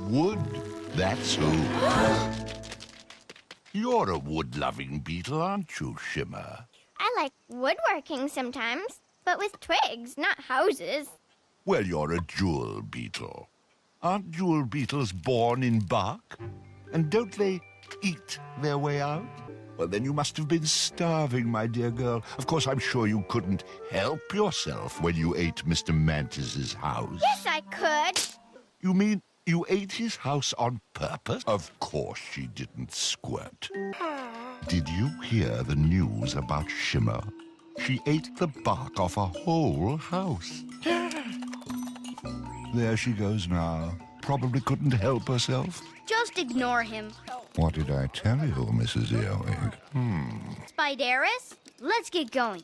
wood, that's who. You're a wood-loving beetle, aren't you, Shimmer? I like woodworking sometimes, but with twigs, not houses. Well, you're a jewel beetle. Aren't jewel beetles born in bark? And don't they eat their way out? Well, then you must have been starving, my dear girl. Of course, I'm sure you couldn't help yourself when you ate Mr. Mantis's house. Yes, I could. You mean you ate his house on purpose? Of course she didn't, Squirt. Did you hear the news about Shimmer? She ate the bark off a whole house. There she goes now. Probably couldn't help herself. Just ignore him. What did I tell you, Mrs. Earwig? Spiderus, let's get going.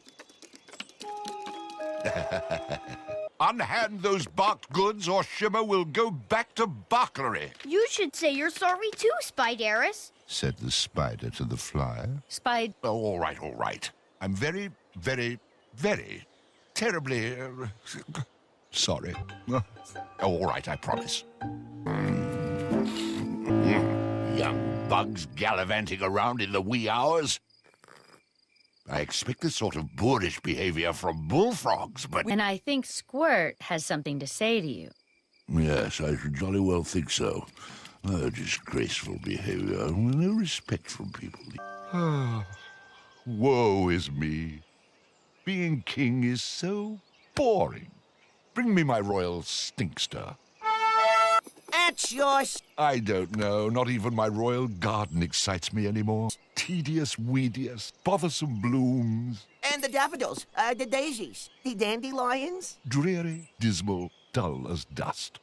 Unhand those barked goods or Shimmer will go back to barklery. You should say you're sorry too, Spiderus. Said the spider to the fly. Oh, all right, all right. I'm very, very, very terribly sorry. All right, I promise. Young bugs gallivanting around in the wee hours. I expect this sort of boorish behavior from bullfrogs, but... And I think Squirt has something to say to you. Yes, I should jolly well think so. Disgraceful behavior. No respect from people. Woe is me. Being king is so boring. Bring me my royal stinkster. That's yours. I don't know. Not even my royal garden excites me anymore. Tedious, weedious, bothersome blooms. And the daffodils, the daisies, the dandelions. Dreary, dismal, dull as dust.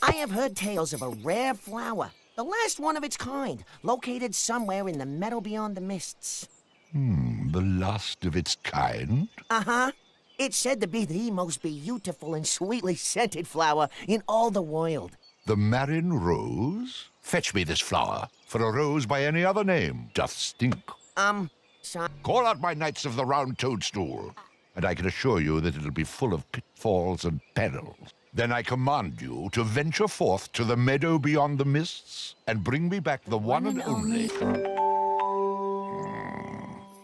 I have heard tales of a rare flower, the last one of its kind, located somewhere in the meadow beyond the mists. The last of its kind? Uh-huh. It's said to be the most beautiful and sweetly scented flower in all the world. The Marin Rose? Fetch me this flower, for a rose by any other name doth stink. Son. Call out my knights of the round toadstool, and I can assure you that it'll be full of pitfalls and perils. Then I command you to venture forth to the meadow beyond the mists and bring me back the one and only.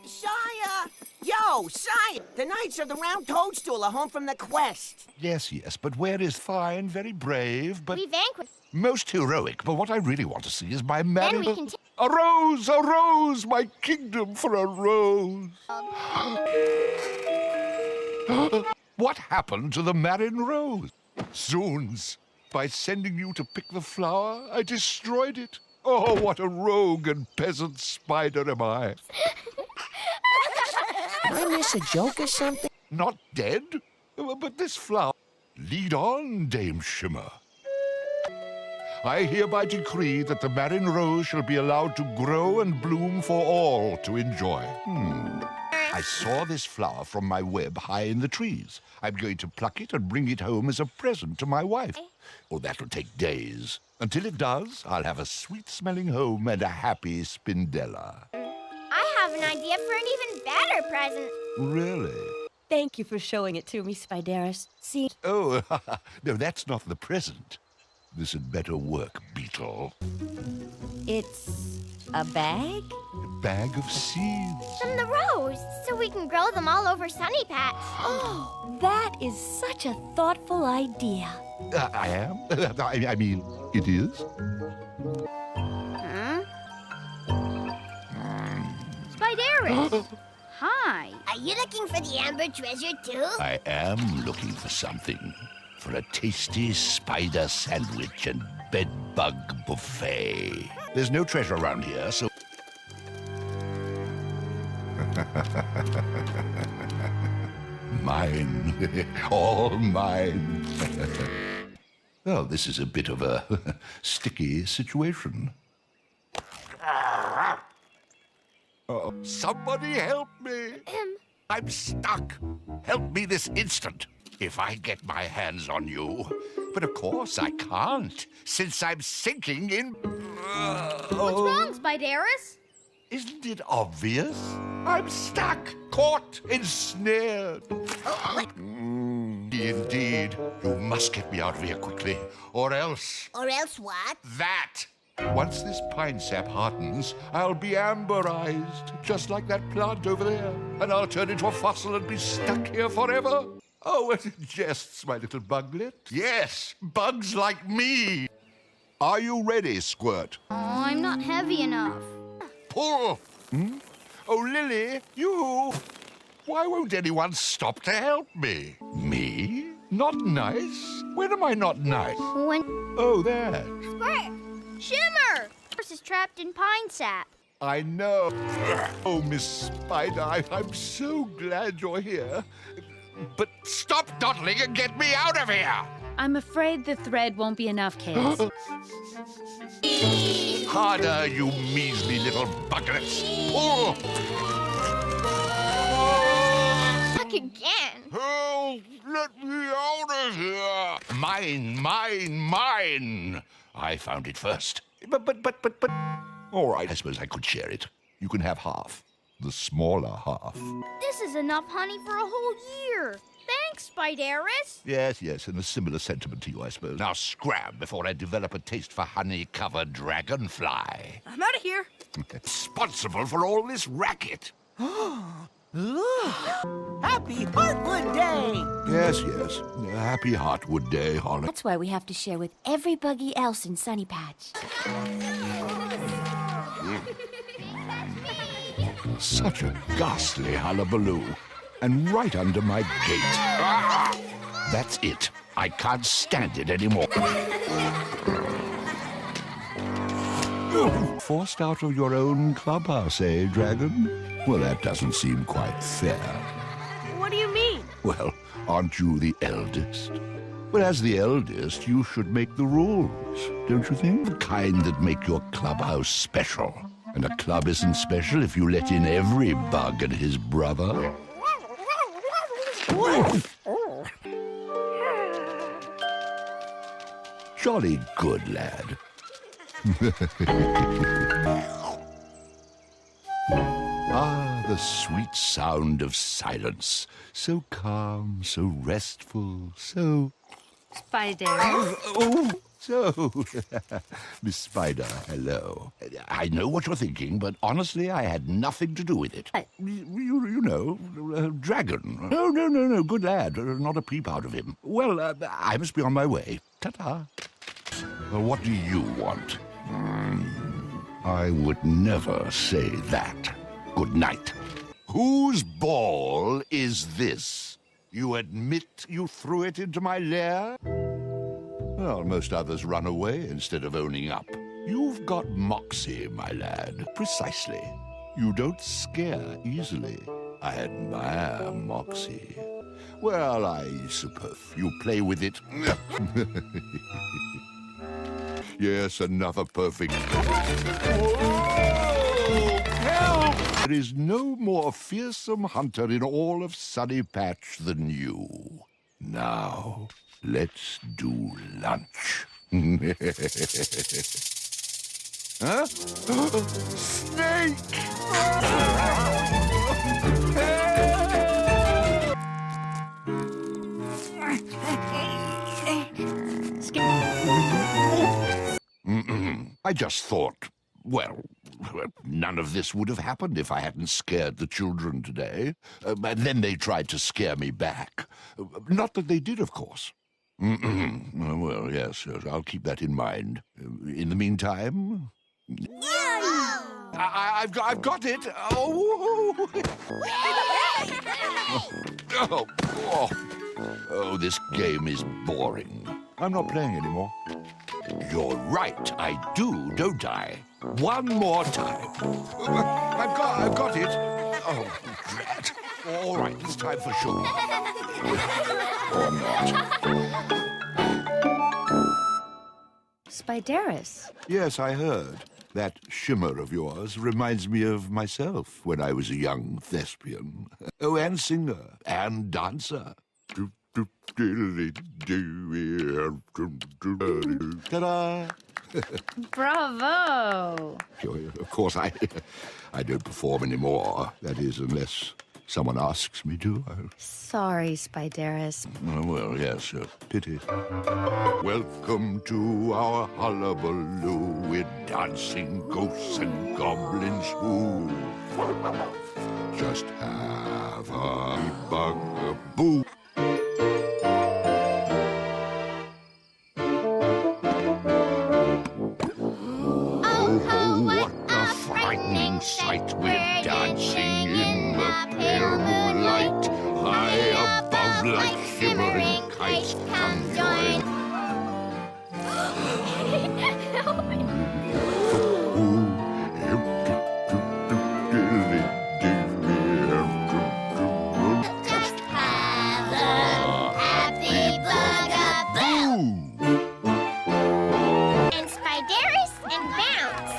Sire! Yo, Sire! The Knights of the Round Toadstool are home from the quest. Yes, but where is fine, very brave, but... We vanquished. Most heroic, but what I really want to see is my Then we Marin... can A rose, my kingdom for a rose. What happened to the Marin Rose? Zoons, by sending you to pick the flower, I destroyed it. Oh, what a rogue and peasant spider am I. Did I miss a joke or something? Not dead, but this flower... Lead on, Dame Shimmer. I hereby decree that the Marin Rose shall be allowed to grow and bloom for all to enjoy. I saw this flower from my web high in the trees. I'm going to pluck it and bring it home as a present to my wife. Oh, that'll take days. Until it does, I'll have a sweet-smelling home and a happy Spindella. I have an idea for an even better present. Really? Thank you for showing it to me, Spiderus. See? Oh, no, that's not the present. This had better work, Beetle. It's a bag? A bag of seeds. From the rose, so we can grow them all over Sunny Patch. Oh, that is such a thoughtful idea. I am? I mean, it is. Spiderus! Hi. Are you looking for the amber treasure too? I am looking for something. For a tasty spider sandwich and bedbug buffet. There's no treasure around here, so... Mine. All mine. Well, this is a bit of a sticky situation. Oh, somebody help me! I'm stuck. Help me this instant, if I get my hands on you. But of course I can't, since I'm sinking in... What's wrong, Spiderus? Isn't it obvious? I'm stuck, caught, ensnared. me indeed. You must get me out of here quickly, or else... Or else what? That! Once this pine sap hardens, I'll be amberized, just like that plant over there. And I'll turn into a fossil and be stuck here forever. Oh, what jests, my little buglet. Yes, bugs like me. Are you ready, Squirt? Oh, I'm not heavy enough. Pull! Hmm? Oh, Lily, you... Why won't anyone stop to help me? Me? Not nice? When am I not nice? When... Oh, that. Squirt! Shimmer! Horse is trapped in pine sap. I know. Oh, Miss Spider, I'm so glad you're here. But stop dawdling and get me out of here! I'm afraid the thread won't be enough, Case. Harder, you measly little buglets. Oh! Back again. Help! Let me out of here! Mine, mine, mine! I found it first. But... All right, I suppose I could share it. You can have half. The smaller half. This is enough honey for a whole year. Thanks, Spiderus. Yes, and a similar sentiment to you, I suppose. Now scram before I develop a taste for honey-covered dragonfly. I'm out of here. Responsible for all this racket. Happy Heartwood Day! Yes. Happy Heartwood Day, Holly. That's why we have to share with every buggy else in Sunny Patch. Such a ghastly hullabaloo. And right under my gate. Ah! That's it. I can't stand it anymore. Forced out of your own clubhouse, eh, Dragon? Well, that doesn't seem quite fair. What do you mean? Well, aren't you the eldest? Well, as the eldest, you should make the rules, don't you think? The kind that make your clubhouse special. And a club isn't special if you let in every bug and his brother. Jolly good, lad. Ah, the sweet sound of silence. So calm, so restful, so... Spiderus. Oh, so... Miss Spider, hello. I know what you're thinking, but honestly, I had nothing to do with it. You know, Dragon. No, good lad. Not a peep out of him. Well, I must be on my way. Ta-ta. Well, what do you want? I would never say that. Good night. Whose ball is this? You admit you threw it into my lair? Well, most others run away instead of owning up. You've got moxie, my lad. Precisely. You don't scare easily. I admire moxie. Well, I suppose you play with it. Yes, another perfect... Whoa! Help! There is no more fearsome hunter in all of Sunny Patch than you. Now, let's do lunch. Huh? Snake! I just thought, well, none of this would have happened if I hadn't scared the children today. And then they tried to scare me back. Not that they did, of course. Well, yes, I'll keep that in mind. In the meantime... I've got it! Oh, this game is boring. I'm not playing anymore. You're right, I do, don't I? One more time. I've got it. Oh, drat. All right, it's time for sugar. Or not. Spiderus. Yes, I heard. That shimmer of yours reminds me of myself when I was a young thespian. Oh, and singer, and dancer. Ta-da! Bravo. Of course, I don't perform anymore. That is, unless Someone asks me to. Sorry, Spiderus. Well, yes, pity. Welcome to our hullabaloo with dancing ghosts and goblins who just have a bugaboo. What a frightening sight! We're dancing in the pale moonlight, high above like shimmering kites. Come join. Just have a happy bugaboo. And Spiderus and Bounce.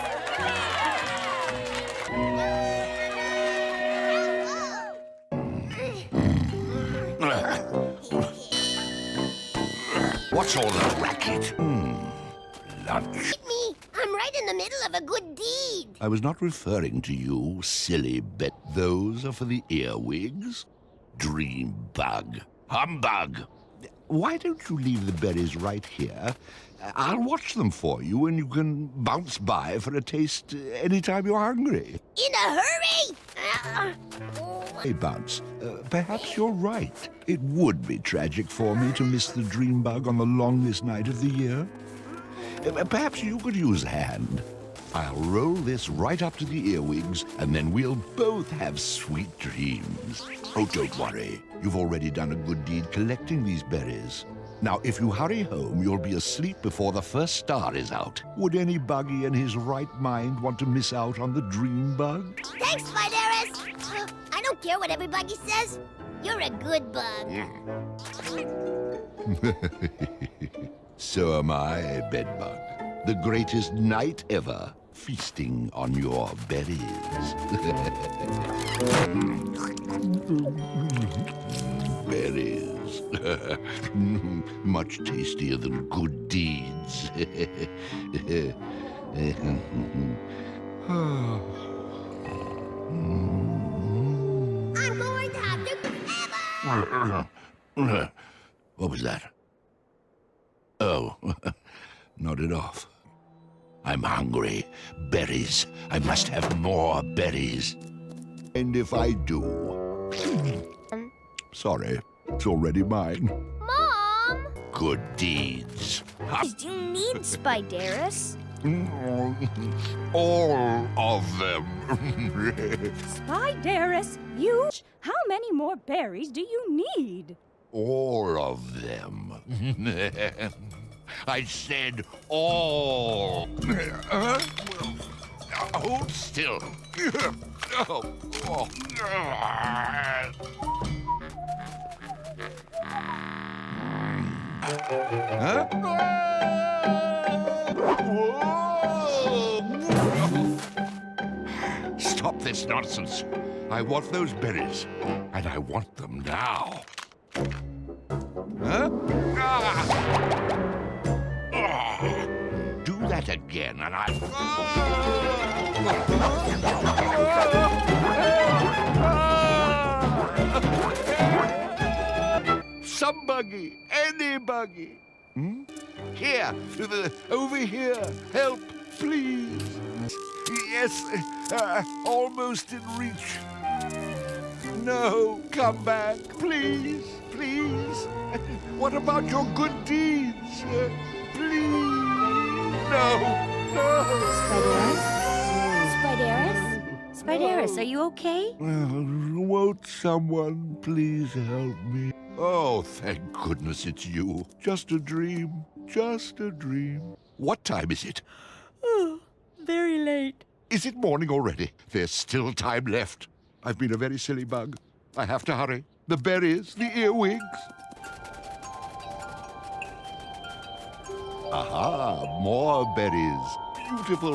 What's all that racket? Lunch. Me, I'm right in the middle of a good deed. I was not referring to you, silly bet. Those are for the earwigs. Dream bug. Humbug. Why don't you leave the berries right here? I'll watch them for you, and you can bounce by for a taste anytime you're hungry. In a hurry? Hey, Bounce, perhaps you're right. It would be tragic for me to miss the dream bug on the longest night of the year. Perhaps you could use a hand. I'll roll this right up to the earwigs, and then we'll both have sweet dreams. Oh, don't worry. You've already done a good deed collecting these berries. Now, if you hurry home, you'll be asleep before the first star is out. Would any buggy in his right mind want to miss out on the dream bug? Thanks, Spiderus. I don't care what everybody says. You're a good bug. So am I, bedbug. The greatest night ever, feasting on your berries. Berries. Much tastier than good deeds. I'm going to have to forever. What was that? Oh, nodded off. I'm hungry. Berries. I must have more berries. And if I do... Sorry, it's already mine. Mom! Good deeds. Do you need Spiderus? All of them. Spiderus, you... How many more berries do you need? All of them. I said all. Hold still. Huh? Stop this nonsense. I want those berries, and I want them now. Huh? Do that again, and Some buggy, any buggy. Here, over here. Help, please. Yes, almost in reach. No, come back, please, please. What about your good deeds? Please. No, no. Spiderus? Spiderus, are you okay? Won't someone please help me? Oh, thank goodness it's you. Just a dream. Just a dream. What time is it? Oh, very late. Is it morning already? There's still time left. I've been a very silly bug. I have to hurry. The berries, the earwigs. Aha, more berries. Beautiful.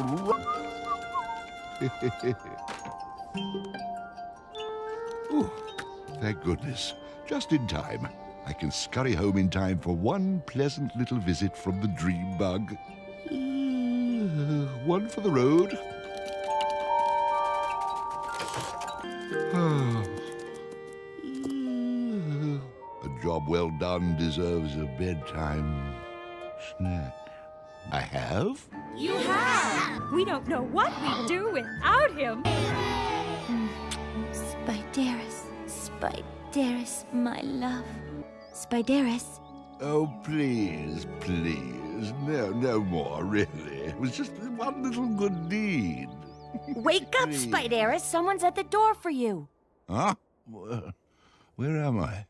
Ooh, thank goodness. Just in time. I can scurry home in time for one pleasant little visit from the dream bug. One for the road. job well done deserves a bedtime snack. I have? You have! We don't know what we'd do without him. Spiderus, my love. Spiderus. Oh, please, please. No more, really. It was just one little good deed. Wake up, Spiderus. Someone's at the door for you. Huh? Where am I?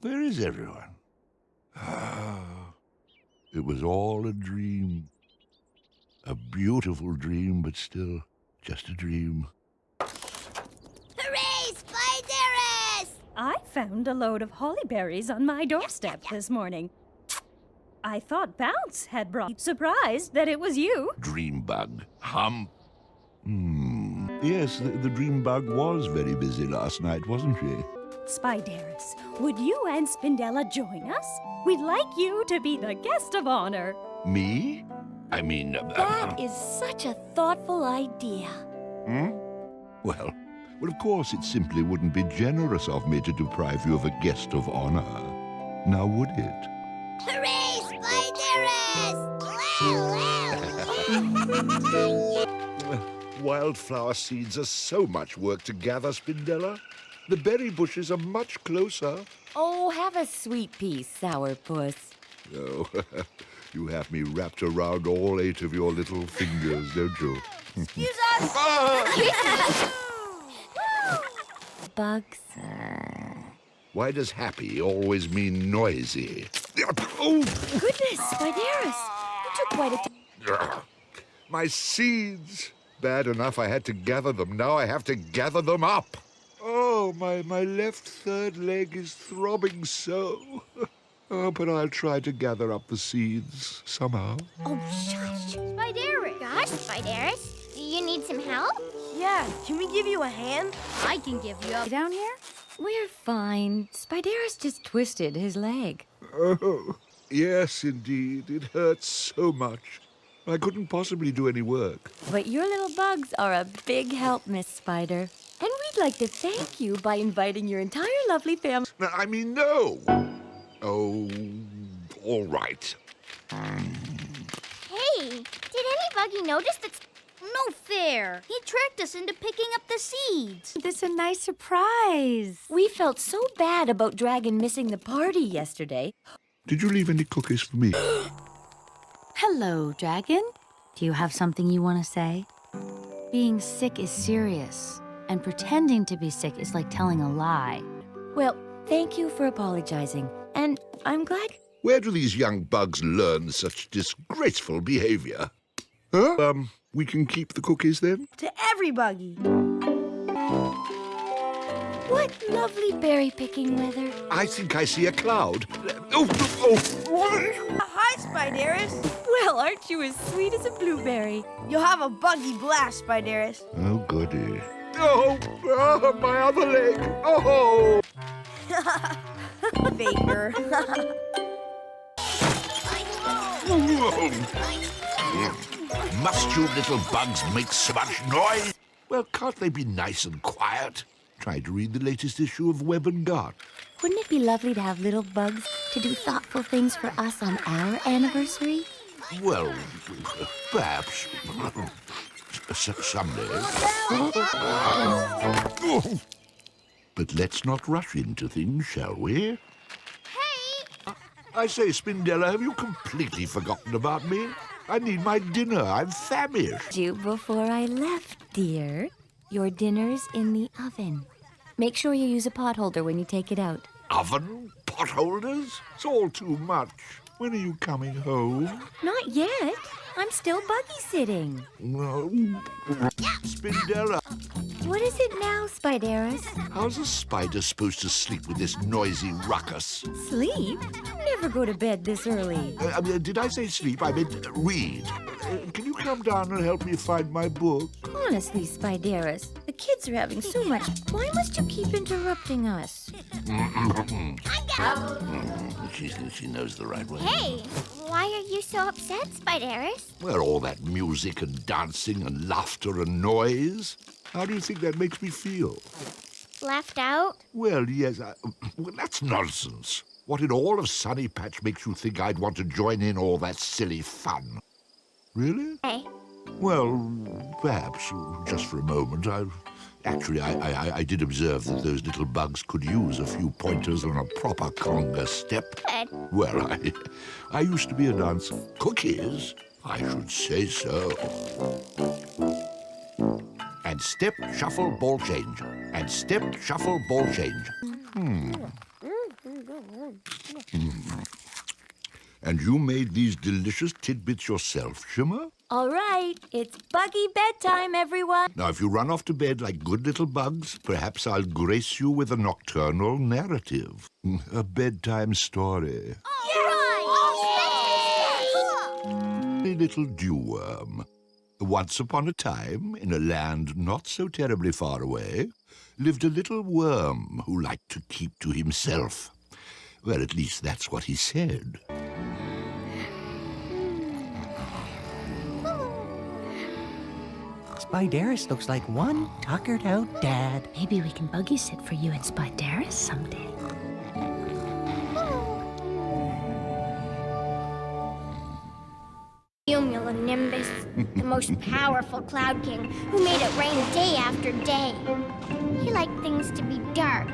Where is everyone? It was all a dream. A beautiful dream, but still just a dream. Hooray, Spiderus! I found a load of holly berries on my doorstep this morning. I thought Bounce had brought. Surprised that it was you. Dream bug. Yes, the dream bug was very busy last night, wasn't she? Spiderus, would you and Spindella join us? We'd like you to be the guest of honor. Me? I mean... That is such a thoughtful idea. Well, of course it simply wouldn't be generous of me to deprive you of a guest of honor. Now, would it? Hooray, Spiderus! Wildflower seeds are so much work to gather, Spindella. The berry bushes are much closer. Oh, have a sweet piece, sourpuss. Oh, you have me wrapped around all 8 of your little fingers, don't you? Excuse us! Bugs. Why does happy always mean noisy? Oh! Goodness, Spiderus. You took quite a My seeds! Bad enough I had to gather them. Now I have to gather them up. Oh, my left third leg is throbbing so. Oh, but I'll try to gather up the seeds somehow. Oh, shush. Spiderus. Gosh, Spiderus. Do you need some help? Yeah, can we give you a hand? I can give you a... Down here? We're fine. Spiderus just twisted his leg. Oh, yes, indeed. It hurts so much. I couldn't possibly do any work. But your little bugs are a big help, Miss Spider. And we'd like to thank you by inviting your entire lovely family. No, I mean, no. Oh, all right. Hey, did any buggy notice that... No fair. He tricked us into picking up the seeds. This is a nice surprise. We felt so bad about Dragon missing the party yesterday. Did you leave any cookies for me? Hello, Dragon. Do you have something you want to say? Being sick is serious, and pretending to be sick is like telling a lie. Well, thank you for apologizing, and I'm glad... Where do these young bugs learn such disgraceful behavior? Huh? We can keep the cookies then? To every buggy. What lovely berry-picking weather. I think I see a cloud. Oh! Hi, Spiderus. Well, aren't you as sweet as a blueberry? You'll have a buggy blast, Spiderus. Oh, goody. Oh, my other leg. Oh! Faker. Must you little bugs make so much noise? Well, can't they be nice and quiet? Try to read the latest issue of Web and Garden. Wouldn't it be lovely to have little bugs to do thoughtful things for us on our anniversary? Well, perhaps. Someday. But let's not rush into things, shall we? Hey! I say, Spindella, have you completely forgotten about me? I need my dinner. I'm famished. You before I left, dear. Your dinner's in the oven. Make sure you use a potholder when you take it out. Oven? Potholders? It's all too much. When are you coming home? Not yet. I'm still buggy sitting. No. Spindella, What is it now, Spiderus? how's a spider supposed to sleep with this noisy ruckus? Sleep? Never go to bed this early. Did I say sleep? I meant read. Can you come down and help me find my book? Honestly, Spiderus, the kids are having so much. Why must you keep interrupting us? She knows the right way. Hey, why are you so upset, Spiderus? Well, all that music and dancing and laughter and noise. How do you think that makes me feel? Left out? Well, yes, well, that's nonsense. What in all of Sunny Patch makes you think I'd want to join in all that silly fun? Really? Hey. Well, perhaps, just for a moment. I did observe that those little bugs could use a few pointers on a proper conga step. Good. Well, I used to be a dancer. Cookies? I should say so. And step, shuffle, ball change. And step, shuffle, ball change. And you made these delicious tidbits yourself, Shimmer? All right, it's buggy bedtime, everyone. Now, if you run off to bed like good little bugs, perhaps I'll grace you with a nocturnal narrative. A bedtime story. A little dewworm. Once upon a time, in a land not so terribly far away, lived a little worm who liked to keep to himself. Well, at least that's what he said. Spiderus looks like one tuckered out dad. Maybe we can buggy sit for you and Spiderus someday. Cumulonimbus, the most powerful cloud king who made it rain day after day. He liked things to be dark,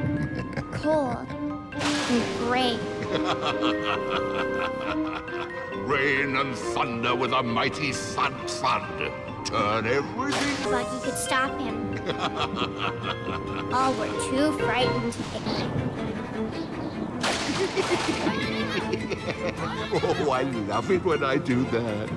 cold, and gray. Rain and thunder with a mighty thud. Turn everything. Buggy could stop him. All were too frightened. Oh, I love it when I do that.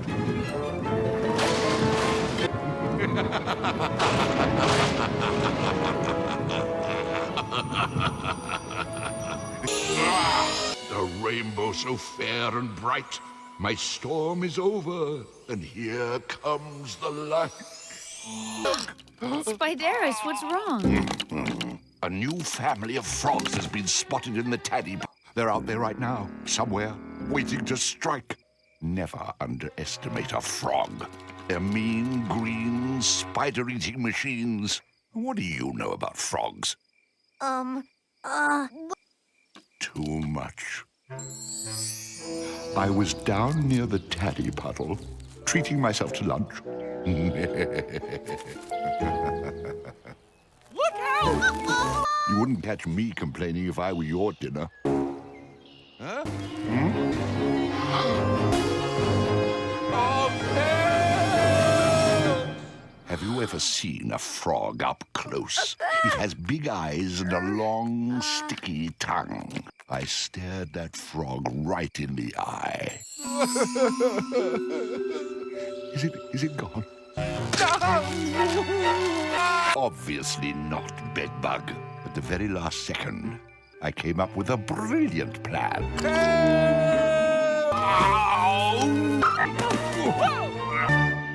The rainbow so fair and bright. My storm is over, and here comes the light. Spiderus, what's wrong? A new family of frogs has been spotted in the taddy. They're out there right now, somewhere, waiting to strike. Never underestimate a frog. They're mean, green, spider-eating machines. What do you know about frogs? Too much. I was down near the taddy puddle, treating myself to lunch. Look out! You wouldn't catch me complaining if I were your dinner. Huh? Have you ever seen a frog up close? It has big eyes and a long, sticky tongue. I stared that frog right in the eye. Is it gone? Obviously not, bedbug. At the very last second, I came up with a brilliant plan.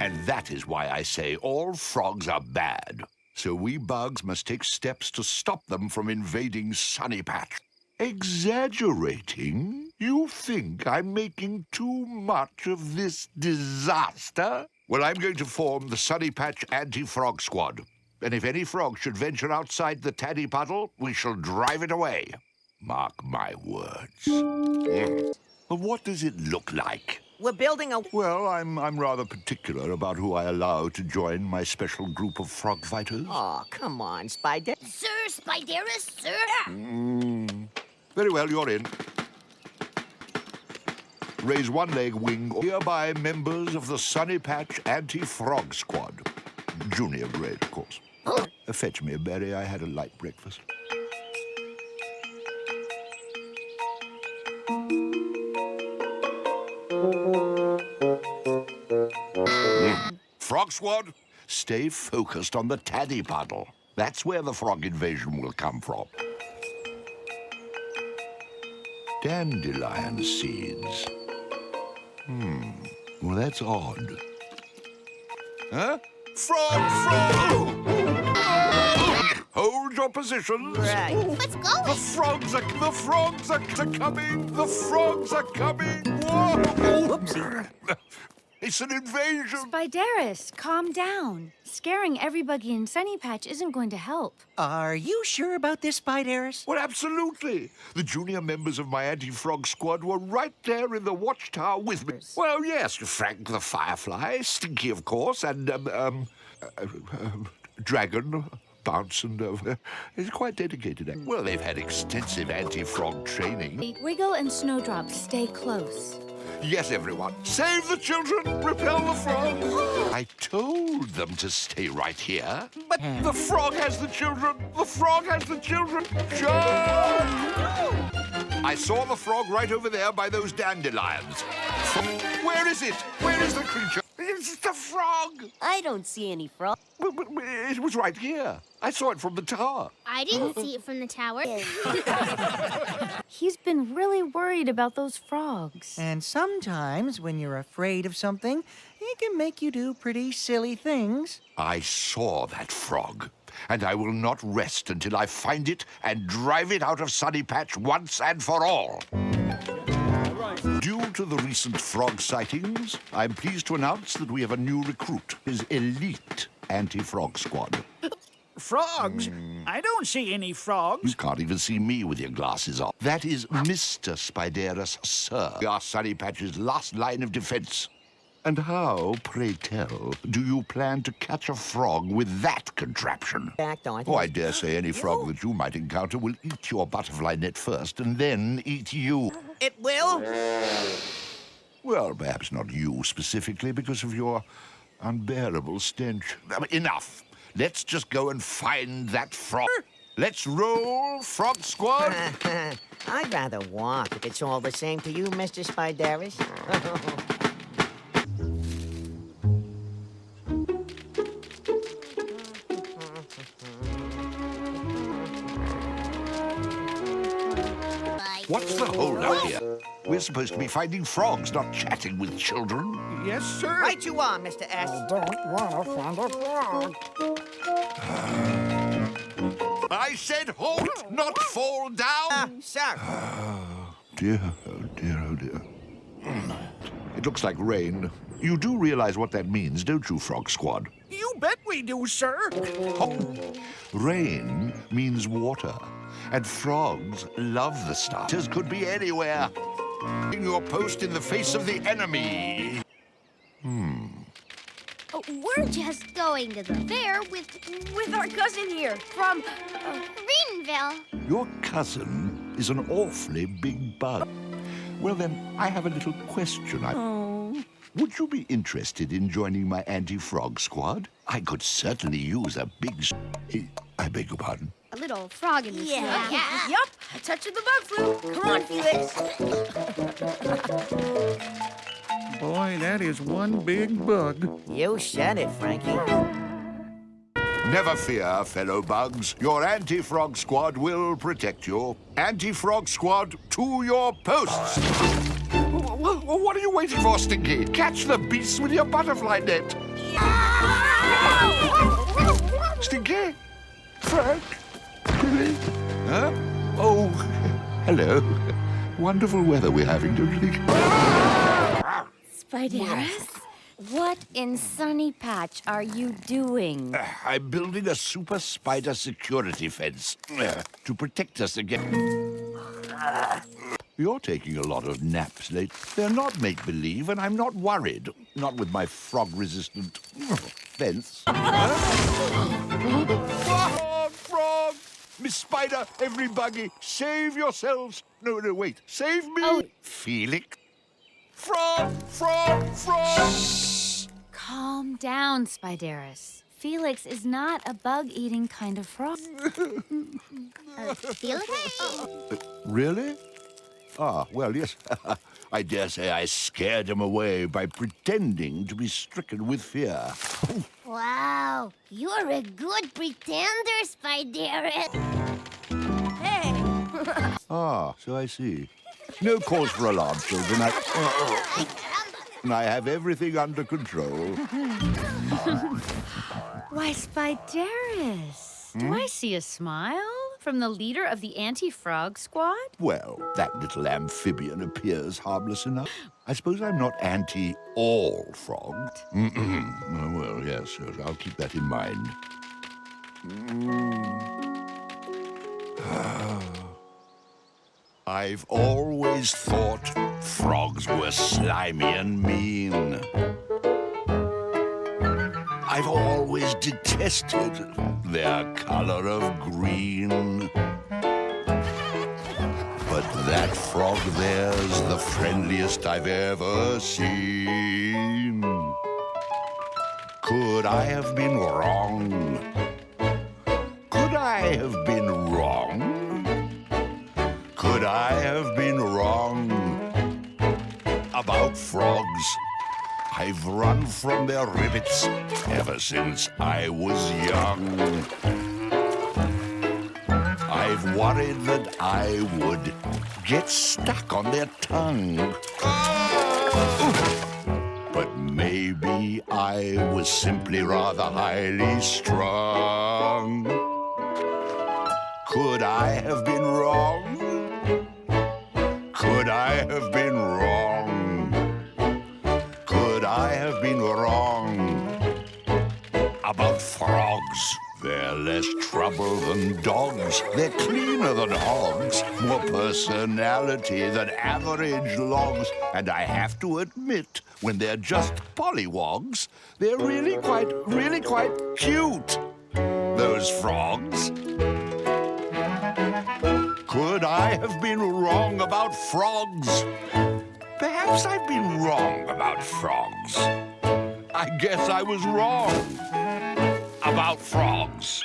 And that is why I say all frogs are bad. So we bugs must take steps to stop them from invading Sunny Patch. Exaggerating? You think I'm making too much of this disaster? Well, I'm going to form the Sunny Patch Anti-Frog Squad. And if any frog should venture outside the taddy puddle, we shall drive it away. Mark my words. Well, what does it look like? We're building a... Well, I'm rather particular about who I allow to join my special group of frog fighters. Oh, come on, Spider. Sir, Spiderus, sir! Very well, you're in. Raise one leg, wing. Hereby members of the Sunny Patch Anti-Frog Squad. Junior grade, of course. Fetch me a berry. I had a light breakfast. Frog Squad, stay focused on the taddy puddle. That's where the frog invasion will come from. Dandelion seeds. Well, that's odd. Huh? Frog! Hold your positions. Right. Let's go! The frogs are coming! The frogs are coming! Whoa! Whoopsie. Hey, face an invasion. Spiderus, calm down. Scaring every buggy in Sunny Patch isn't going to help. Are you sure about this, Spiderus? Well, absolutely. The junior members of my anti-frog squad were right there in the watchtower with me. Well, yes, Frank the Firefly, Stinky, of course, and, Dragon, Bounce, and, he's quite dedicated. Well, they've had extensive anti-frog training. Wiggle and Snowdrop, stay close. Yes, everyone. Save the children! Repel the frog! I told them to stay right here. But the frog has the children! The frog has the children! Jump! I saw the frog right over there by those dandelions. Where is it? Where is the creature? It's the frog! I don't see any frog. But it was right here. I saw it from the tower. I didn't see it from the tower. He's been really worried about those frogs. And sometimes, when you're afraid of something, it can make you do pretty silly things. I saw that frog, and I will not rest until I find it and drive it out of Sunny Patch once and for all. Due to the recent frog sightings, I'm pleased to announce that we have a new recruit, his elite anti-frog squad. Frogs? I don't see any You frogs. can't even see me with your glasses on. That is Mr. Spiderus, sir. We are Sunny Patch's last line of defense. And how, pray tell, do you plan to catch a frog with that contraption? Back, Dorothy. Oh, I dare say any frog that you might encounter will eat your butterfly net first and then eat you. It will? Well, perhaps not you specifically because of your unbearable stench. Enough. Let's just go and find that frog. Let's roll, Frog Squad. I'd rather walk if it's all the same to you, Mr. Spiderus. What's the holdup here? We're supposed to be finding frogs, not chatting with children. Yes, sir. Right you are, Mr. S. I said halt, not fall down. Sir. Dear, oh dear, oh dear. It looks like rain. You do realize what that means, don't you, Frog Squad? You bet we do, sir. Oh. Rain means water, and frogs love the stuff. It could be anywhere. Your post in the face of the enemy. Oh, we're just going to the fair With our cousin here from... Greenville. Your cousin is an awfully big bug. Well, then, I have a little question. Would you be interested in joining my anti-frog squad? I could certainly use a big... I beg your pardon? A little frog in the Yeah. Yup, a touch of the bug flu. Come on, Felix. Boy, that is one big bug. You said it, Frankie. Never fear, fellow bugs. Your anti-frog squad will protect you. Anti-frog squad, to your posts. What are you waiting for, Stinky? Catch the beast with your butterfly net. Stinky? Frank? Really? Huh? Oh, hello. Wonderful weather we're having, don't you think? Spiderus, what in Sunny Patch are you doing? I'm building a super spider security fence to protect us against... You're taking a lot of naps lately. They're not make-believe, and I'm not worried. Not with my frog-resistant fence. Frog! Miss Spider, every buggy, save yourselves. No, wait. Save me. Oh. Felix. Frog! Calm down, Spiderus. Felix is not a bug-eating kind of frog. Felix? Really? Ah, well, yes. I dare say I scared him away by pretending to be stricken with fear. Wow, you're a good pretender, Spiderus. Hey. Ah, so I see. No cause for alarm, children. I have everything under control. Why, Spiderus, do I see a smile? from the leader of the anti-frog squad? Well, that little amphibian appears harmless enough. I suppose I'm not anti-all frogs. Well, yes, I'll keep that in mind. I've always thought frogs were slimy and mean. I've always detested their color of green. But that frog there's the friendliest I've ever seen. Could I have been wrong? Could I have been wrong? Could I have been wrong about frogs? I've run from their rivets ever since I was young. I've worried that I would get stuck on their tongue. But maybe I was simply rather highly strung. Could I have been wrong? Could I have been wrong? Could I have been wrong about frogs? They're less trouble than dogs. They're cleaner than hogs. More personality than average logs. And I have to admit, when they're just pollywogs, they're really quite cute. Those frogs. Could I have been wrong about frogs? Perhaps I've been wrong about frogs. I guess I was wrong about frogs.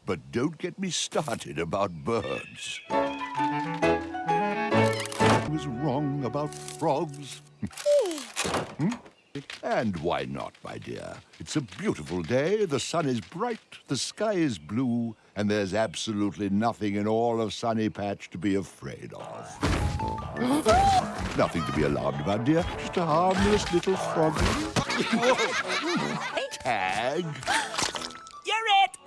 But don't get me started about birds. I was wrong about frogs. And why not, my dear? It's a beautiful day, the sun is bright, the sky is blue, and there's absolutely nothing in all of Sunny Patch to be afraid of. Nothing to be alarmed about, dear. Just a harmless little froggy. Tag. You're it!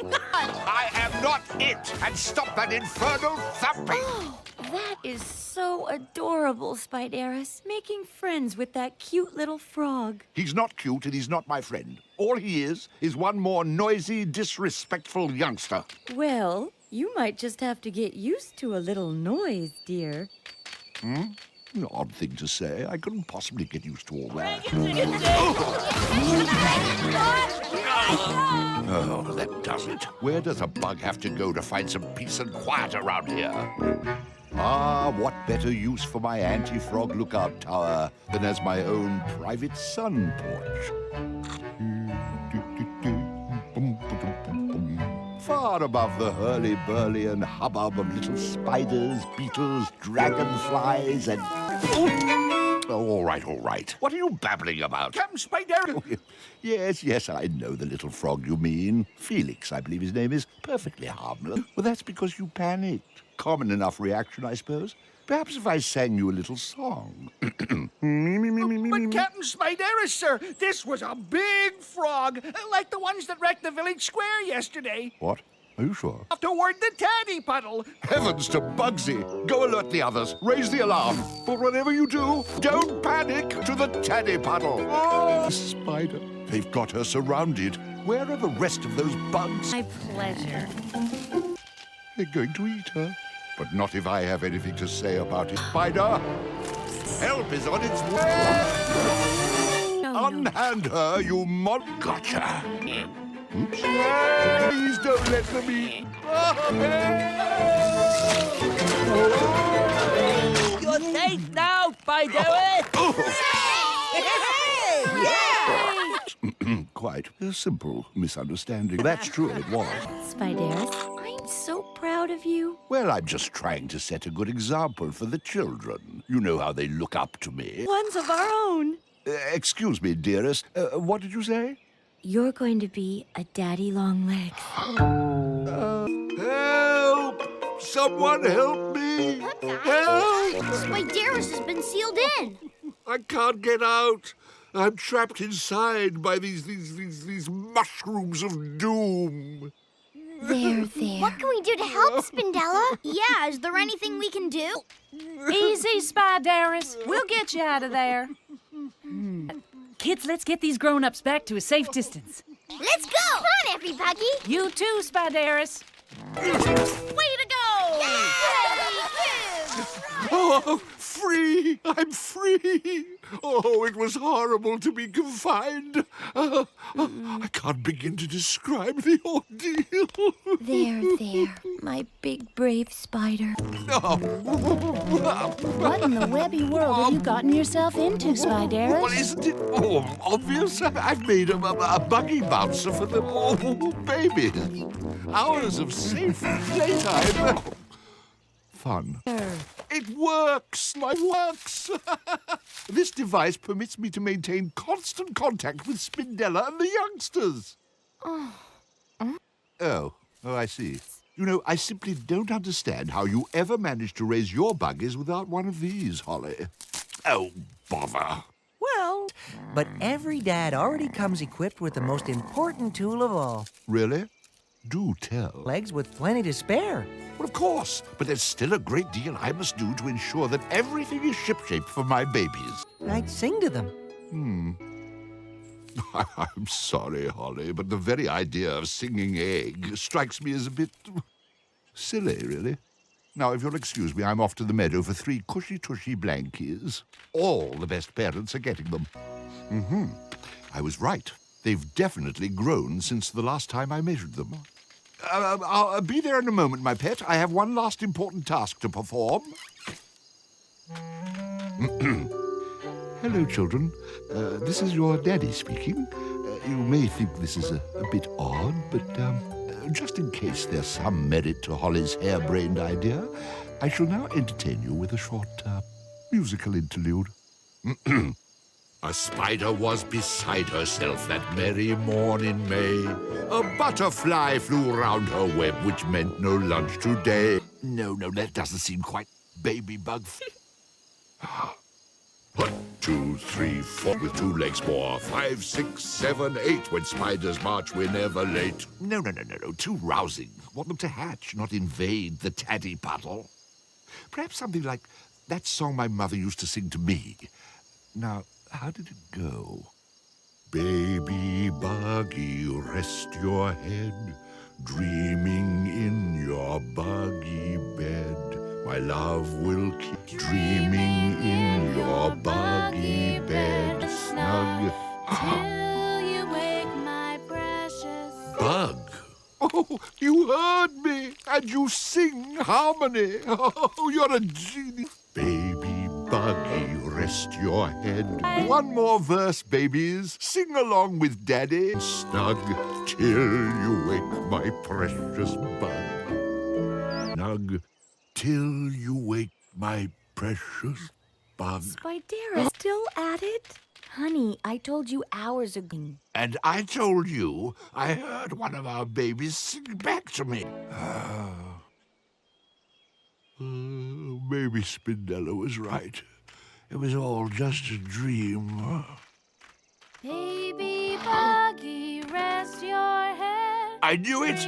I am not it! And stop that infernal thumping! Oh, that is so adorable, Spiderus. Making friends with that cute little frog. He's not cute and he's not my friend. All he is one more noisy, disrespectful youngster. Well, you might just have to get used to a little noise, dear. An odd thing to say. I couldn't possibly get used to all that. Oh, that does it. Where does a bug have to go to find some peace and quiet around here? Ah, what better use for my anti-frog lookout tower than as my own private sun porch? Far above the hurly-burly and hubbub of little spiders, beetles, dragonflies, and... Oh, all right. What are you babbling about? Come, Spider! Yes, I know the little frog you mean. Felix, I believe his name is. Perfectly harmless. Well, that's because you panicked. Common enough reaction, I suppose. Perhaps if I sang you a little song. But Captain Spiderus, sir, this was a big frog, like the ones that wrecked the village square yesterday. What? Are you sure? Toward the taddy puddle. Heavens to Bugsy! Go alert the others. Raise the alarm. But whatever you do, don't panic to the taddy puddle. Oh, Spider. They've got her surrounded. Where are the rest of those bugs? My pleasure. They're going to eat her. But not if I have anything to say about it. Spider! Help is on its way! Unhand her, you Gotcha! Oops. Please don't let them eat. You're safe now, Spiderus! Quite a simple misunderstanding. That's true, it was. Spiderus, I'm so proud of you. Well, I'm just trying to set a good example for the children. You know how they look up to me. Ones of our own. Excuse me, dearest. What did you say? You're going to be a daddy long leg. Help! Someone help me! Help! Spiderus has been sealed in. I can't get out. I'm trapped inside by these mushrooms of doom. There. What can we do to help, Spindella? Yeah, is there anything we can do? Easy, Spiderus. We'll get you out of there. Kids, let's get these grown-ups back to a safe distance. Let's go! Come on, everybody! You too, Spiderus. Way to go! Oh, free! I'm free! Oh, it was horrible to be confined. I can't begin to describe the ordeal. There, my big brave spider. What in the webby world have you gotten yourself into, Spiderus? Well, isn't it obvious? I've made a buggy bouncer for the babies. Hours of safe playtime. Fun. It works! Life works! This device permits me to maintain constant contact with Spindella and the youngsters. Oh, I see. You know, I simply don't understand how you ever managed to raise your buggies without one of these, Holly. Oh, bother. Well, but every dad already comes equipped with the most important tool of all. Really? Do tell. Legs with plenty to spare. Well, of course, but there's still a great deal I must do to ensure that everything is shipshape for my babies. I'd sing to them. I'm sorry, Holly, but the very idea of singing egg strikes me as a bit silly, really. Now, if you'll excuse me, I'm off to the meadow for 3 cushy-tushy blankies. All the best parents are getting them. I was right. They've definitely grown since the last time I measured them. I'll be there in a moment, my pet. I have one last important task to perform. Hello, children. This is your daddy speaking. You may think this is a bit odd, but just in case there's some merit to Holly's harebrained idea, I shall now entertain you with a short musical interlude. A spider was beside herself that merry morn in May. A butterfly flew round her web, which meant no lunch today. No, that doesn't seem quite baby bug. 1, 2, 3, 4, with 2 legs more. 5, 6, 7, 8. When spiders march, we're never late. No. Too rousing. Want them to hatch, not invade the taddy puddle. Perhaps something like that song my mother used to sing to me. Now, how did it go? Baby buggy, rest your head, dreaming in your buggy bed. My love will keep dreaming in your buggy bed, snug. Till you wake, my precious. Bug? Oh, you heard me, and you sing harmony. Oh, you're a genius. Baby buggy, rest your head. One more verse, babies. Sing along with Daddy. Snug till you wake, my precious bug. Snug till you wake, my precious bug. Spiderus still at it? Honey, I told you hours ago. And I told you I heard one of our babies sing back to me. Maybe Spindella was right. It was all just a dream. Baby buggy, rest your head. I knew it!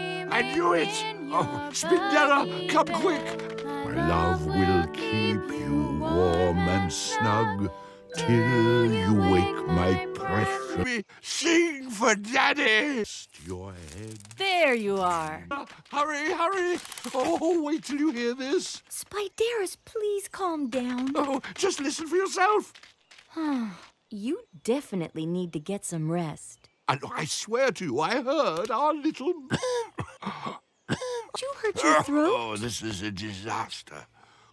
Oh, Spindella, come quick! My love will keep you warm and snug till you wake, my precious. Sing for Daddy! Rest your head. There you are. Hurry! Oh, wait till you hear this. Spiderus, please calm down. Oh, just listen for yourself. You definitely need to get some rest. And I swear to you, I heard our little... Did you hurt your throat? Oh, this is a disaster.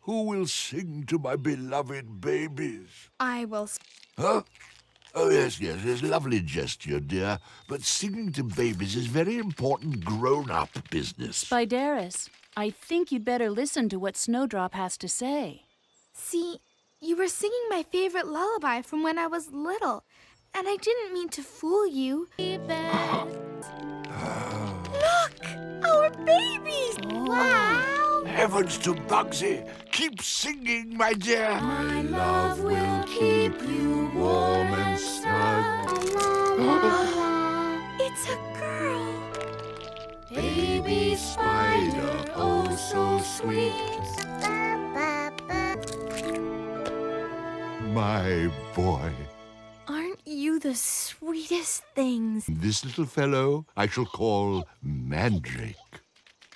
Who will sing to my beloved babies? I will. Huh? Oh, yes, it's a lovely gesture, dear. But singing to babies is very important grown-up business. Spiderus, I think you'd better listen to what Snowdrop has to say. See, you were singing my favorite lullaby from when I was little, and I didn't mean to fool you. Look! Our babies! Wow! Heavens to Bugsy! Keep singing, my dear! My love will keep you warm and snug. It's a girl! Baby boy. Aren't you the sweetest things? This little fellow I shall call Mandrake.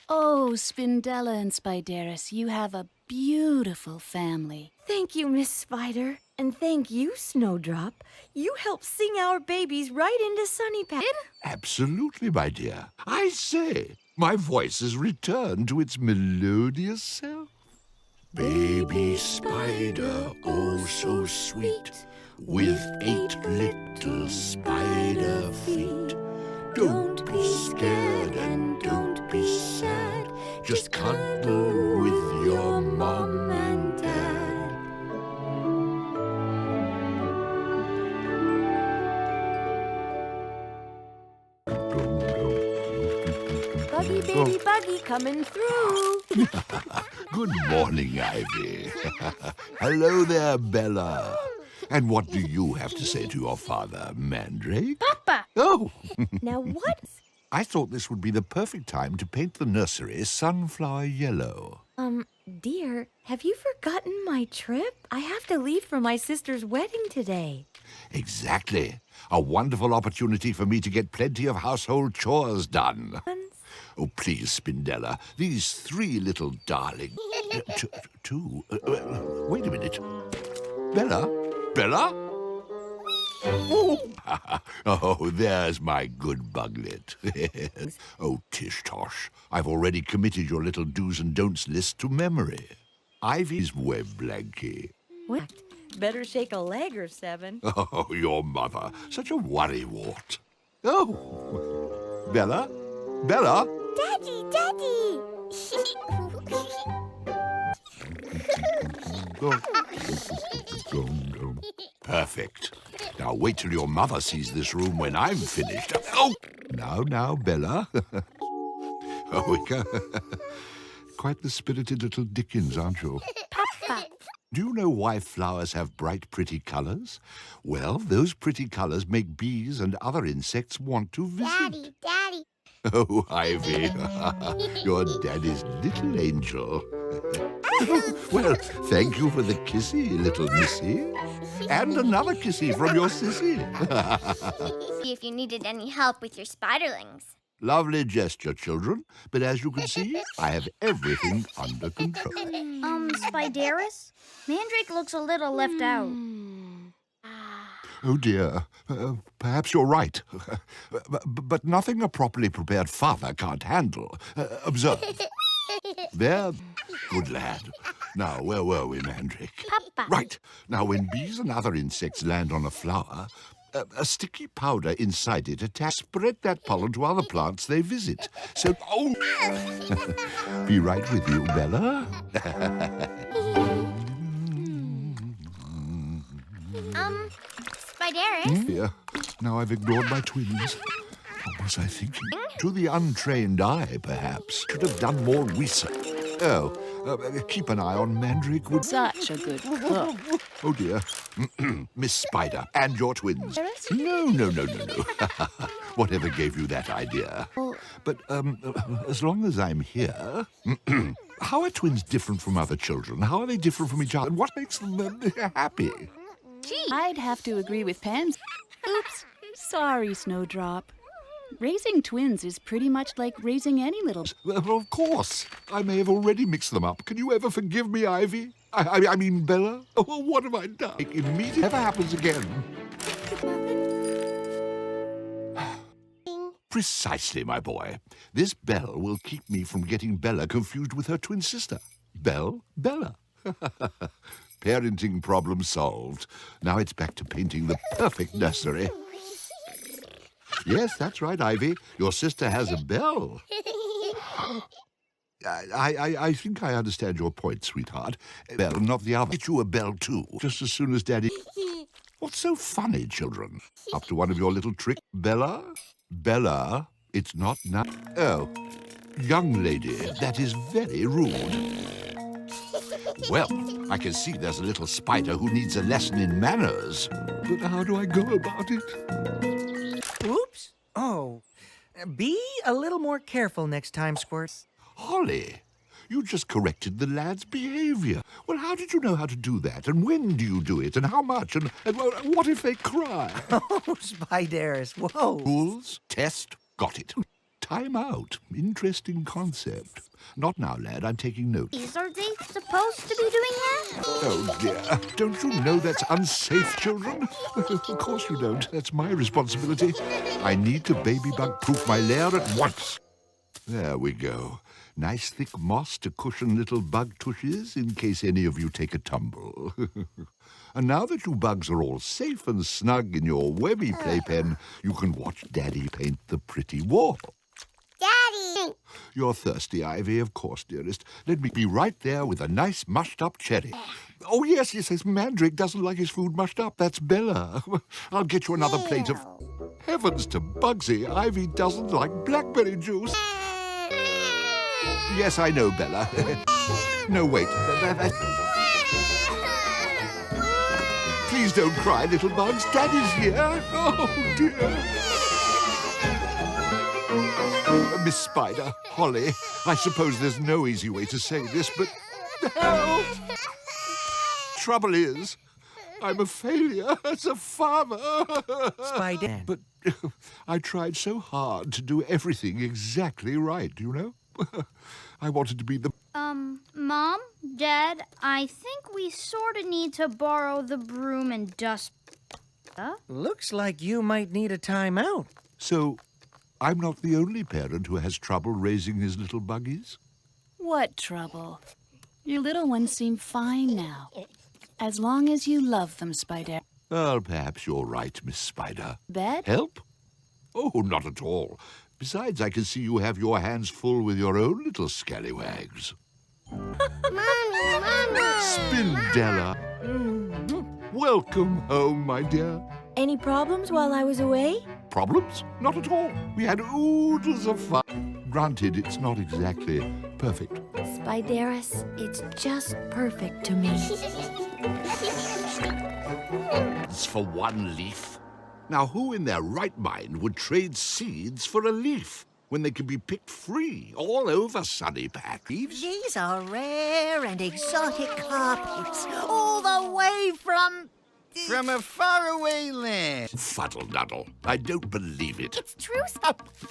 Oh, Spindella and Spiderus, you have a beautiful family. Thank you, Miss Spider. And thank you, Snowdrop. You helped sing our babies right into Sunny Patch. Absolutely, my dear. I say, my voice has returned to its melodious self. Baby spider, oh so sweet, with 8 little spider feet. Don't be scared and don't be sad. Just cuddle with your mom and dad. Buggy, baby, buggy coming through. Good morning, Ivy. Hello there, Bella. And what do you have to say to your father, Mandrake? Papa! Oh! Now what? I thought this would be the perfect time to paint the nursery sunflower yellow. Dear, have you forgotten my trip? I have to leave for my sister's wedding today. Exactly. A wonderful opportunity for me to get plenty of household chores done. Oh, please, Spindella, these 3 little darlings. Two. Wait a minute. Bella? Bella? Oh, there's my good buglet. Oh, Tish-tosh, I've already committed your little do's and don'ts list to memory. Ivy's web blankie. What? Better shake a leg or 7. Oh, your mother, such a worrywart. Oh, Bella? Bella? Daddy, Daddy! Perfect. Now wait till your mother sees this room when I'm finished. Oh! Now, Bella. Oh, quite the spirited little Dickens, aren't you? Papa! Do you know why flowers have bright, pretty colors? Well, those pretty colors make bees and other insects want to visit. Daddy, Daddy! Oh, Ivy, your daddy's little angel. Well, thank you for the kissy, little missy. And another kissy from your sissy. See if you needed any help with your spiderlings. Lovely gesture, children. But as you can see, I have everything under control. Spiderus? Mandrake looks a little left out. Oh, dear. Perhaps you're right. But nothing a properly prepared father can't handle. Observe. There. Good lad. Now, where were we, Mandrake? Papa. Right. Now, when bees and other insects land on a flower, a sticky powder inside it spread that pollen to other plants they visit. So, oh! Be right with you, Bella. Spiderus? Here. Now I've ignored my twins. What was I thinking? To the untrained eye, perhaps. Should have done more research. Oh, keep an eye on Mandrake would... Such a good cook. Oh, dear. Miss Spider, and your twins. No. Whatever gave you that idea? But as long as I'm here... How are twins different from other children? How are they different from each other? And what makes them happy? Gee. I'd have to agree with Pansy. Oops. Sorry, Snowdrop. Raising twins is pretty much like raising any little... Well, of course. I may have already mixed them up. Can you ever forgive me, Ivy? I mean, Bella? Oh, what have I done? It immediately never happens again. Precisely, my boy. This bell will keep me from getting Bella confused with her twin sister. Bella. Parenting problem solved. Now it's back to painting the perfect nursery. Yes, that's right, Ivy. Your sister has a bell. I think I understand your point, sweetheart. Bell, not the other. Get you a bell, too, just as soon as Daddy... What's so funny, children? Up to one of your little tricks, Bella? Bella, it's not now. Oh, young lady, that is very rude. Well, I can see there's a little spider who needs a lesson in manners. But how do I go about it? Oops. Oh. Be a little more careful next time, Squirt. Holly, You just corrected the lad's behavior. Well, how did you know how to do that? And when do you do it? And how much? And well, what if they cry? Oh, Spiderus, whoa. Rules, test, got it. Time out. Interesting concept. Not now, lad. I'm taking notes. Are they supposed to be doing that? Oh, dear. Don't you know that's unsafe, children? Of course you don't. That's my responsibility. I need to baby bug-proof my lair at once. There we go. Nice thick moss to cushion little bug tushes in case any of you take a tumble. And now that you bugs are all safe and snug in your webby playpen, you can watch Daddy paint the pretty wall. Daddy! You're thirsty, Ivy, of course, dearest. Let me be right there with a nice mushed-up cherry. Oh, yes, Mandrake doesn't like his food mushed up. That's Bella. I'll get you another plate of... Heavens to Bugsy, Ivy doesn't like blackberry juice. Yes, I know, Bella. No, wait. Please don't cry, little bugs. Daddy's here. Oh, dear. Miss Spider, Holly, I suppose there's no easy way to say this, but help! Trouble is, I'm a failure as a father. Spider. But I tried so hard to do everything exactly right, you know? I wanted to be the... Mom, Dad, I think we sort of need to borrow the broom and dust... Huh? Looks like you might need a timeout. So, I'm not the only parent who has trouble raising his little buggies? What trouble? Your little ones seem fine now. As long as you love them, Spider. Well, perhaps you're right, Miss Spider. Bed? Help? Oh, not at all. Besides, I can see you have your hands full with your own little scallywags. Mommy! Spindella. Welcome home, my dear. Any problems while I was away? Problems? Not at all. We had oodles of fun. Granted, it's not exactly perfect. Spiderus, it's just perfect to me. It's for one leaf. Now, who in their right mind would trade seeds for a leaf when they can be picked free all over Sunny Patch? These are rare and exotic carpets, all the way from... From a faraway land. Fuddle-duddle. I don't believe it. It's true.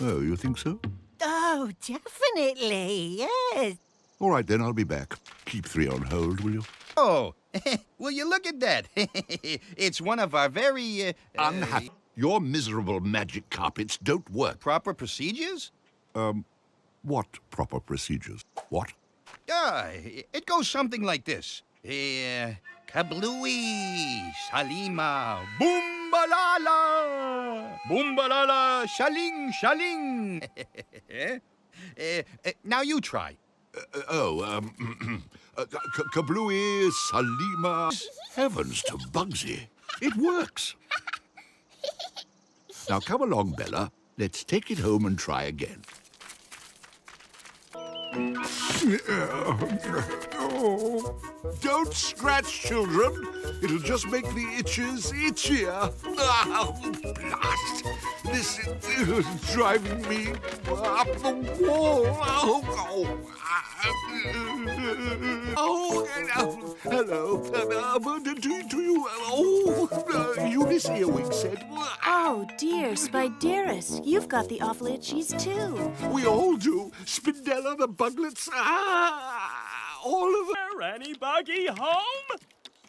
Oh, you think so? Oh, definitely, yes. All right, then, I'll be back. Keep 3 on hold, will you? Oh, will you look at that? It's one of our very... Unhappy. Your miserable magic carpets don't work. Proper procedures? What proper procedures? What? It goes something like this. Kablooey, Salima, Boombalala, Boombalala, Shaling, Shaling. Now you try. Kablooey, Salima. Heavens to Bugsy. It works. Now come along, Bella. Let's take it home and try again. Don't scratch, children. It'll just make the itches itchier. Blast! This is driving me up the wall. Hello. Do you... Eunice Earwig said... Oh, dear, Spiderus, you've got the awful itchies, too. We all do. Spindella, the buglets, all of them. Any buggy home?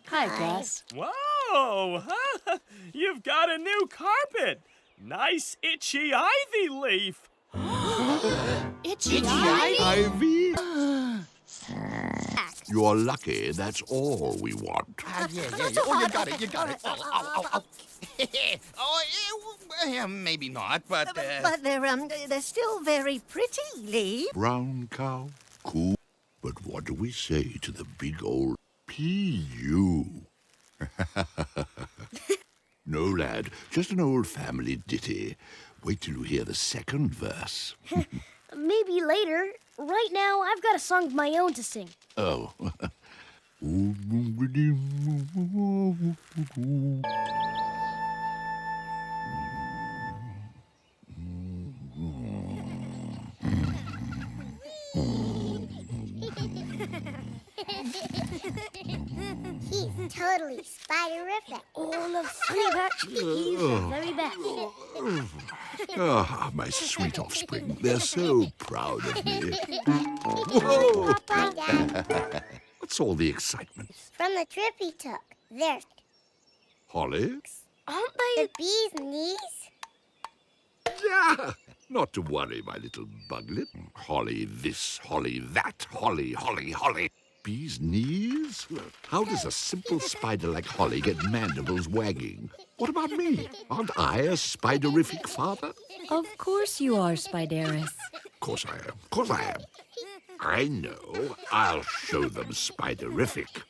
Hi, Gus. Whoa! You've got a new carpet. Nice itchy ivy leaf. Itchy ivy? Ivy? You're lucky. That's all we want. Yeah. Oh, you got it. Oh, maybe not, but... But they're still very pretty, Lee. Brown cow, cool. But what do we say to the big old P.U.? No, lad, just an old family ditty. Wait till you hear the second verse. Maybe later. Right now, I've got a song of my own to sing. Oh. He's totally spiderific. All of Spider, he's the very best. Ah, my sweet offspring. They're so proud of me. Whoa! Bye, Dad. What's all the excitement? From the trip he took. They're... Holly? Aren't they the bee's knees? Yeah! Not to worry, my little buglet. Holly this, Holly that, Holly, Holly, Holly. Bee's knees? How does a simple spider like Holly get mandibles wagging? What about me? Aren't I a spiderific father? Of course you are, Spiderus. Of course I am. Of course I am. I know. I'll show them spiderific.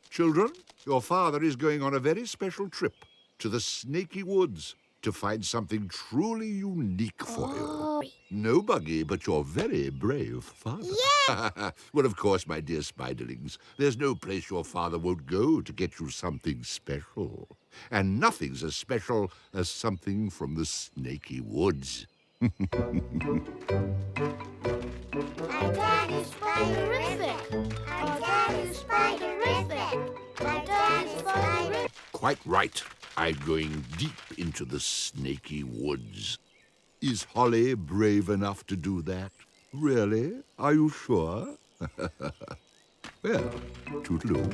Children, your father is going on a very special trip to the snaky woods to find something truly unique for you. No buggy, but your very brave father. Yeah! Well, of course, my dear spiderlings, there's no place your father won't go to get you something special. And nothing's as special as something from the snaky woods. Our dad is spiderific. Our dad is spiderific. Our dad is spiderific. Quite right. I'm going deep into the snaky woods. Is Holly brave enough to do that? Really? Are you sure? Well, toodaloo.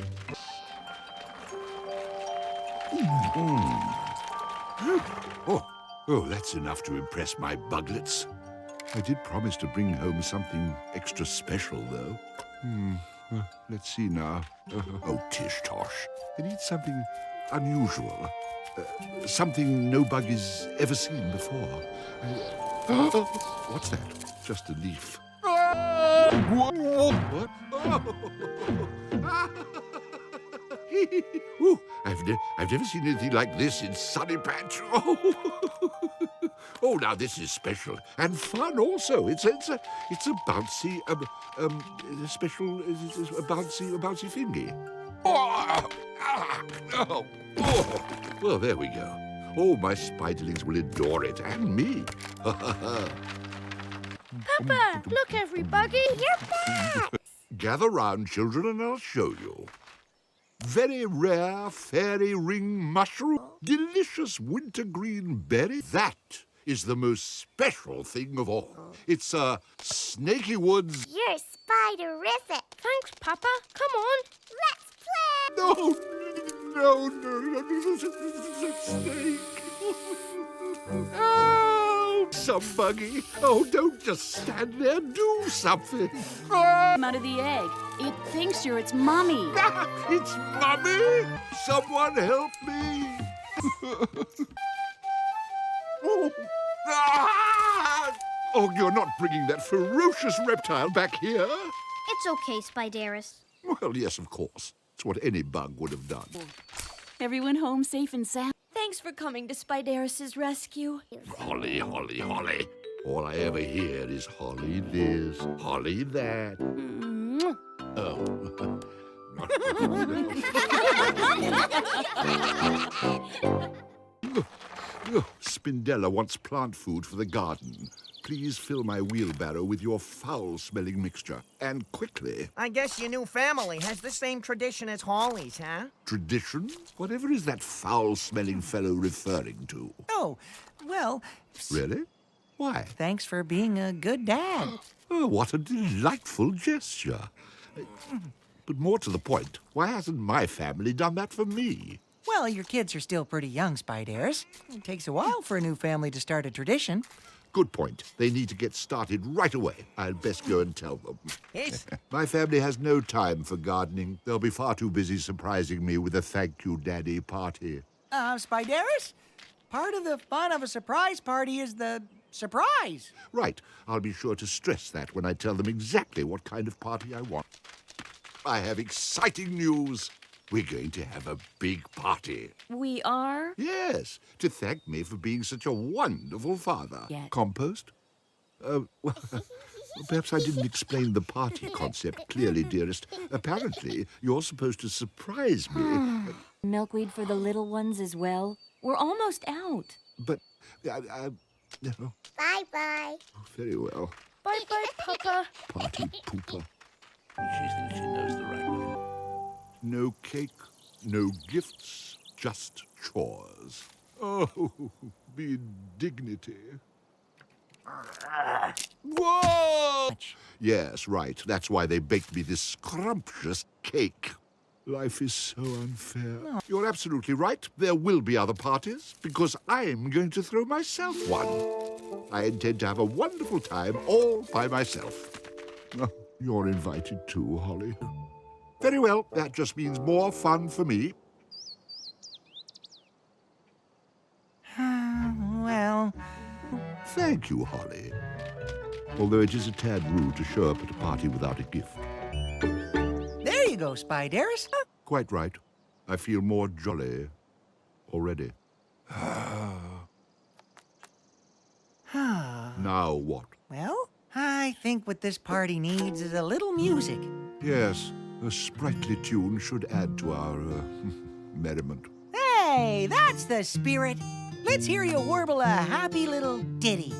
Oh, that's enough to impress my buglets. I did promise to bring home something extra special, though. Let's see now. Oh, tish-tosh. I need something unusual. Something no buggy's ever seen before. What's that? Just a leaf. What? Ooh, I've never seen anything like this in Sunny Patch. Oh, now this is special and fun also. It's a bouncy, special, a bouncy thingy. Well, there we go. Oh, my spiderlings will adore it, and me. Papa, look, everybody, you're back. Gather round, children, and I'll show you. Very rare fairy ring mushroom, delicious wintergreen berry. That is the most special thing of all. It's a snaky woods. You're spiderific. Thanks, Papa. Come on, let's play. No, snake. Oh, some buggy. Oh, don't just stand there. Do something. Out of the egg. It thinks you're its mommy. It's Mommy. Someone help me. Oh, you're not bringing that ferocious reptile back here. It's okay, Spiderus. Well, yes, of course. It's what any bug would have done. Everyone home safe and sound? Thanks for coming to Spiderus's rescue. Holly, Holly, Holly. All I ever hear is Holly this, Holly that. Oh. Spindella wants plant food for the garden. Please fill my wheelbarrow with your foul-smelling mixture, and quickly. I guess your new family has the same tradition as Holly's, huh? Tradition? Whatever is that foul-smelling fellow referring to? Oh, well... Really? Why? Thanks for being a good dad. Oh, what a delightful gesture. But more to the point, why hasn't my family done that for me? Well, your kids are still pretty young, Spiderus. It takes a while for a new family to start a tradition. Good point. They need to get started right away. I'll best go and tell them. Yes. My family has no time for gardening. They'll be far too busy surprising me with a thank you, Daddy party. Spiderus? Part of the fun of a surprise party is the surprise. Right. I'll be sure to stress that when I tell them exactly what kind of party I want. I have exciting news. We're going to have a big party. We are? Yes, to thank me for being such a wonderful father. Yeah. Compost? Well, perhaps I didn't explain the party concept clearly, dearest. Apparently, you're supposed to surprise me. Milkweed for the little ones as well? We're almost out. But, no. Bye-bye. Very well. Bye-bye, Papa. Party pooper. She thinks she knows the right way. No cake, no gifts, just chores. Oh, the indignity. Whoa! Yes, right. That's why they baked me this scrumptious cake. Life is so unfair. No. You're absolutely right. There will be other parties, because I'm going to throw myself one. I intend to have a wonderful time all by myself. Oh, you're invited too, Holly. Very well. That just means more fun for me. Well... Thank you, Holly. Although it is a tad rude to show up at a party without a gift. There you go, Spiderus. Quite right. I feel more jolly already. Now what? Well, I think what this party needs is a little music. Yes, a sprightly tune should add to our merriment. Hey, that's the spirit. Let's hear you warble a happy little ditty.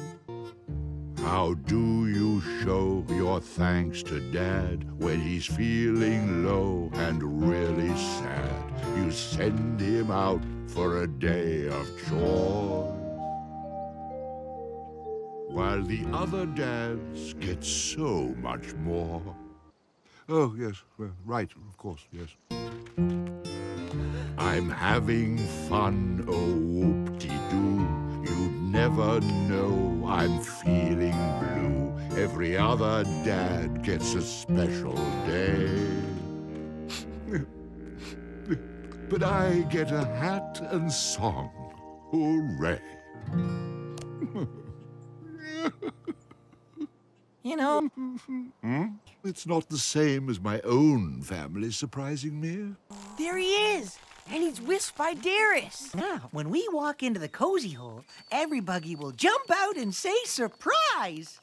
How do you show your thanks to Dad when he's feeling low and really sad? You send him out for a day of chores, while the other dads get so much more. Oh, yes, right, of course, yes. I'm having fun, oh whoop-de-doo. You'd never know I'm feeling blue. Every other dad gets a special day. But I get a hat and song. Hooray. You know... It's not the same as my own family surprising me. There he is! And he's with Spiderus. Now, when we walk into the cozy hole, everybody will jump out and say surprise!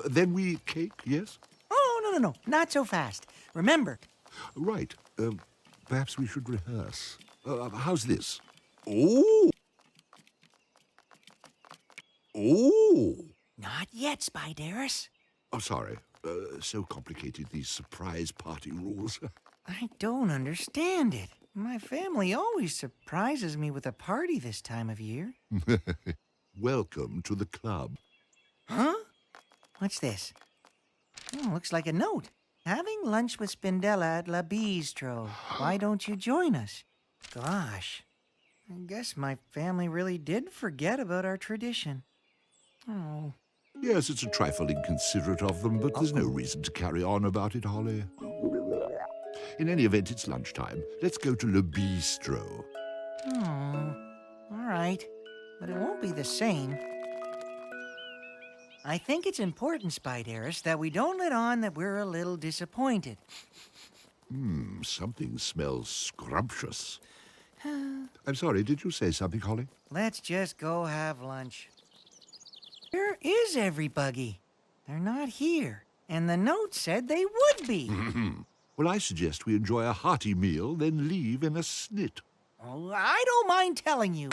Then we cake, yes? Oh, no, not so fast. Remember... Right. Perhaps we should rehearse. How's this? Oh! Oh! Not yet, Spiderus. Oh, sorry. So complicated, these surprise party rules. I don't understand it. My family always surprises me with a party this time of year. Welcome to the club. Huh? What's this? Oh, looks like a note. Having lunch with Spindella at La Bistro. Why don't you join us? Gosh, I guess my family really did forget about our tradition. Oh. Yes, it's a trifle inconsiderate of them, but there's no reason to carry on about it, Holly. In any event, it's lunchtime. Let's go to Le Bistro. Oh, all right. But it won't be the same. I think it's important, Spiderus, that we don't let on that we're a little disappointed. Something smells scrumptious. I'm sorry, did you say something, Holly? Let's just go have lunch. Where is everybody? They're not here. And the note said they would be. Well, I suggest we enjoy a hearty meal, then leave in a snit. Oh, I don't mind telling you.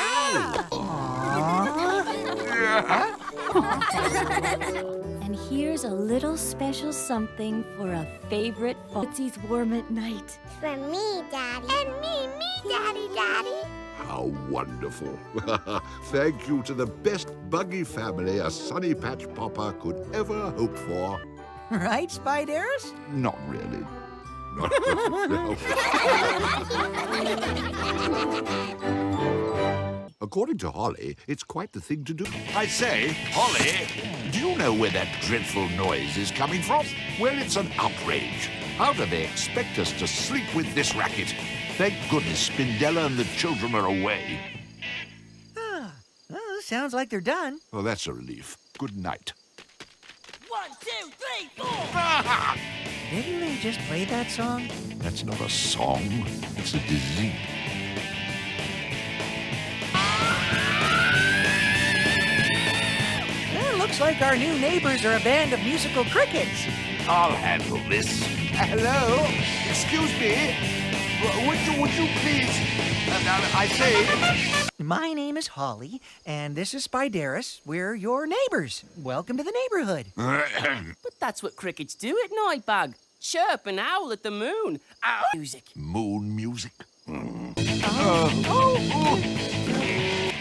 And here's a little special something for a favorite Footsie's warm at night. For me, Daddy. And me, Daddy, Daddy. How wonderful. Thank you to the best buggy family a Sunny Patch Papa could ever hope for. Right, Spiderus? Not really. No. According to Holly, it's quite the thing to do. I say, Holly, do you know where that dreadful noise is coming from? Well, it's an outrage. How do they expect us to sleep with this racket? Thank goodness Spindella and the children are away. Well, sounds like they're done. Well, that's a relief. Good night. 1, 2, 3, 4! Didn't they just play that song? That's not a song. It's a disease. Looks like our new neighbors are a band of musical crickets. I'll handle this. Hello? Excuse me? Would you please... I say... My name is Holly, and this is Spiderus. We're your neighbors. Welcome to the neighborhood. But that's what crickets do at night, Bug. chirp and howl at the moon. Music. Moon music?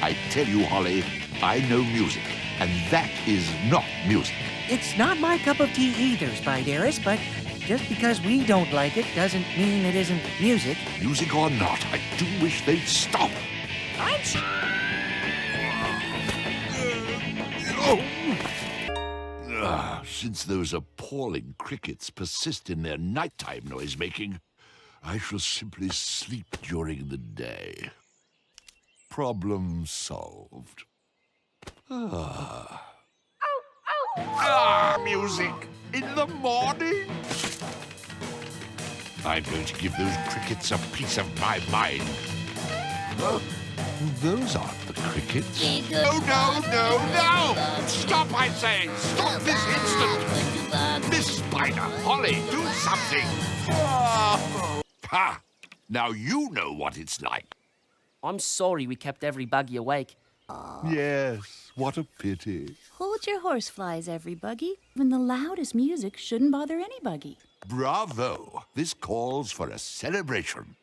I tell you, Holly, I know music, and that is not music. It's not my cup of tea either, Spiderus, but just because we don't like it doesn't mean it isn't music. Music or not, I do wish they'd stop. Since those appalling crickets persist in their nighttime noise-making, I shall simply sleep during the day. Problem solved. Music in the morning? I'm going to give those crickets a piece of my mind. Those aren't the crickets. No, no, no, no! Stop, I say! Stop this instant! Miss Spider, Holly, do something! Ha! Now you know what it's like. I'm sorry we kept every buggy awake. Yes, what a pity. Hold your horseflies, every buggy. Even the loudest music shouldn't bother any buggy. Bravo! This calls for a celebration.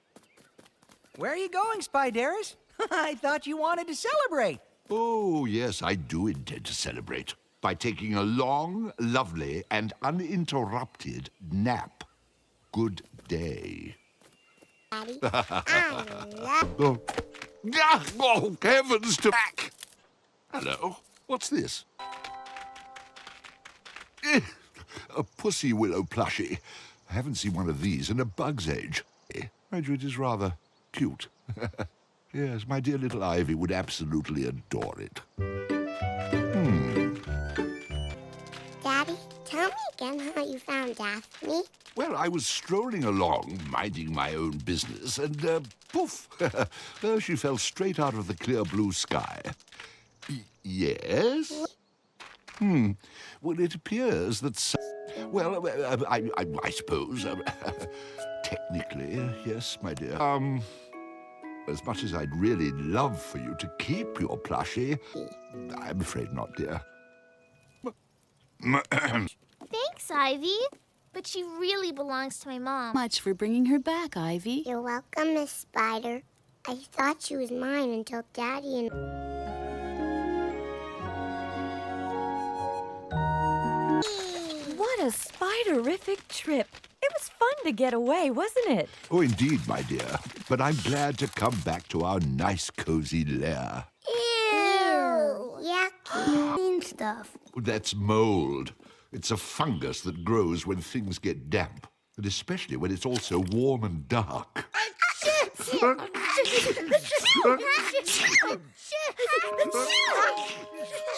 Where are you going, Spiderus? I thought you wanted to celebrate. Oh, yes, I do intend to celebrate by taking a long, lovely, and uninterrupted nap. Good day. Daddy, I love Oh, heavens to back! Hello, what's this? A pussy willow plushie. I haven't seen one of these in a bug's age. Mind you, it is rather cute. Yes, my dear little Ivy would absolutely adore it. Daddy, tell me again how you found Daphne. Well, I was strolling along, minding my own business, and poof! There she fell straight out of the clear blue sky. Yes? Well, it appears that... Well, I suppose... technically, yes, my dear. As much as I'd really love for you to keep your plushie, I'm afraid not, dear. Thanks, Ivy. But she really belongs to my mom. Much for bringing her back, Ivy. You're welcome, Miss Spider. I thought she was mine until Daddy and... What a spiderific trip. It was fun to get away, wasn't it? Oh, indeed, my dear. But I'm glad to come back to our nice, cozy lair. Ew! Yucky. Green stuff. That's mold. It's a fungus that grows when things get damp, and especially when it's also warm and dark.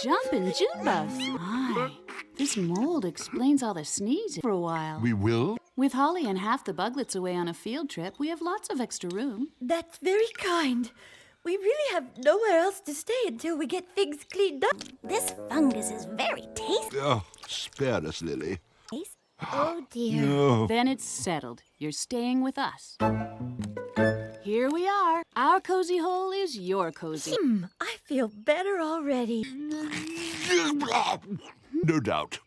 Jumpin' June bugs. My, this mold explains all the sneezing for a while. We will? With Holly and half the buglets away on a field trip, we have lots of extra room. That's very kind. We really have nowhere else to stay until we get things cleaned up. This fungus is very tasty. Oh, spare us, Lily. Oh, dear. No. Then it's settled. You're staying with us. Here we are. Our cozy hole is your cozy. I feel better already. No doubt.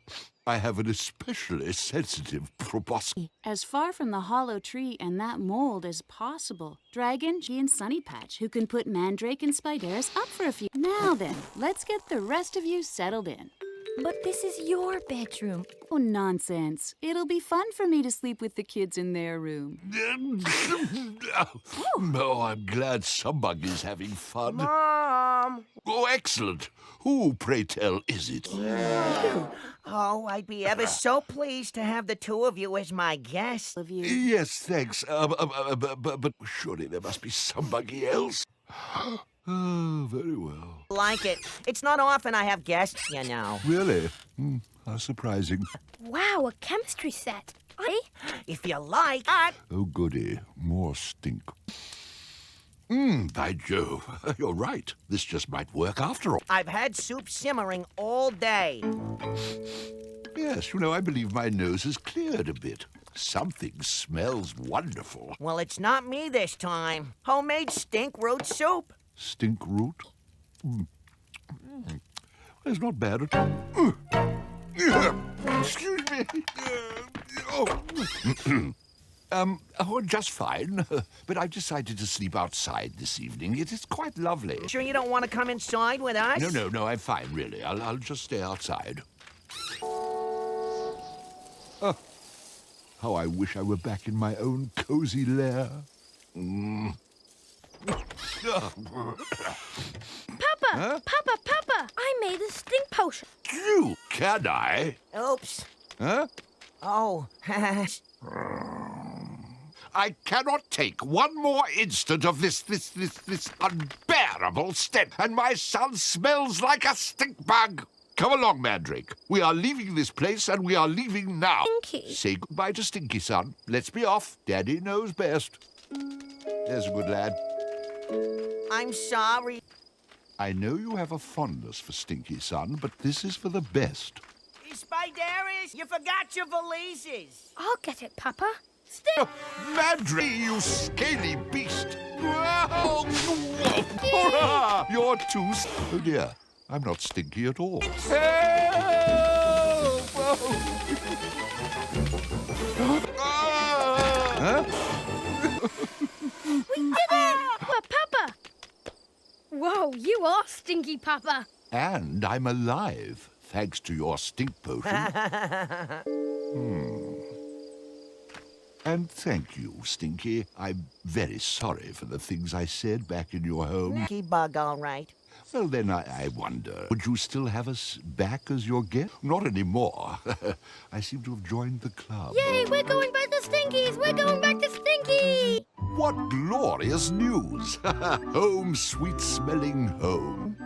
I have an especially sensitive proboscis. As far from the hollow tree and that mold as possible. Dragon, G, and Sunny Patch, who can put Mandrake and Spiderus up for a few. Now then, let's get the rest of you settled in. But this is your bedroom. Oh, nonsense. It'll be fun for me to sleep with the kids in their room. Oh, I'm glad some buggy's having fun. Mom! Oh, excellent. Who, pray tell, is it? Oh, I'd be ever so pleased to have the two of you as my guests. Yes, thanks. But surely there must be somebody else. Oh, very well. Like it. It's not often I have guests, you know. Really? How surprising. Wow, a chemistry set. If you like. Oh, goody. More stink. By Jove. You're right. This just might work after all. I've had soup simmering all day. Yes, you know, I believe my nose has cleared a bit. Something smells wonderful. Well, it's not me this time. Homemade stink root soup. Stink root? It's not bad at all. Excuse me. Just fine. But I've decided to sleep outside this evening. It is quite lovely. Sure you don't want to come inside with us? No, I'm fine, really. I'll just stay outside. Oh, how I wish I were back in my own cozy lair. Papa! Huh? Papa! I made a stink potion. You, can I? Oops. Huh? Oh. I cannot take one more instant of this unbearable stench, and my son smells like a stink bug. Come along, Mandrake. We are leaving this place, and we are leaving now. Stinky. Say goodbye to Stinky, son. Let's be off. Daddy knows best. There's a good lad. I'm sorry. I know you have a fondness for Stinky, son, but this is for the best. Spiderus, you forgot your valises. I'll get it, Papa. Oh, Mandrake, you scaly beast! Oh, hurrah! You're too... Oh, dear. I'm not stinky at all. Help! Huh? We did it! Papa! Whoa, you are stinky, Papa. And I'm alive, thanks to your stink potion. And thank you, Stinky. I'm very sorry for the things I said back in your home. Stinky bug, all right. Well, then I wonder, would you still have us back as your guest? Not anymore. I seem to have joined the club. Yay, we're going back to Stinky's! We're going back to Stinky! What glorious news! Home, sweet-smelling home.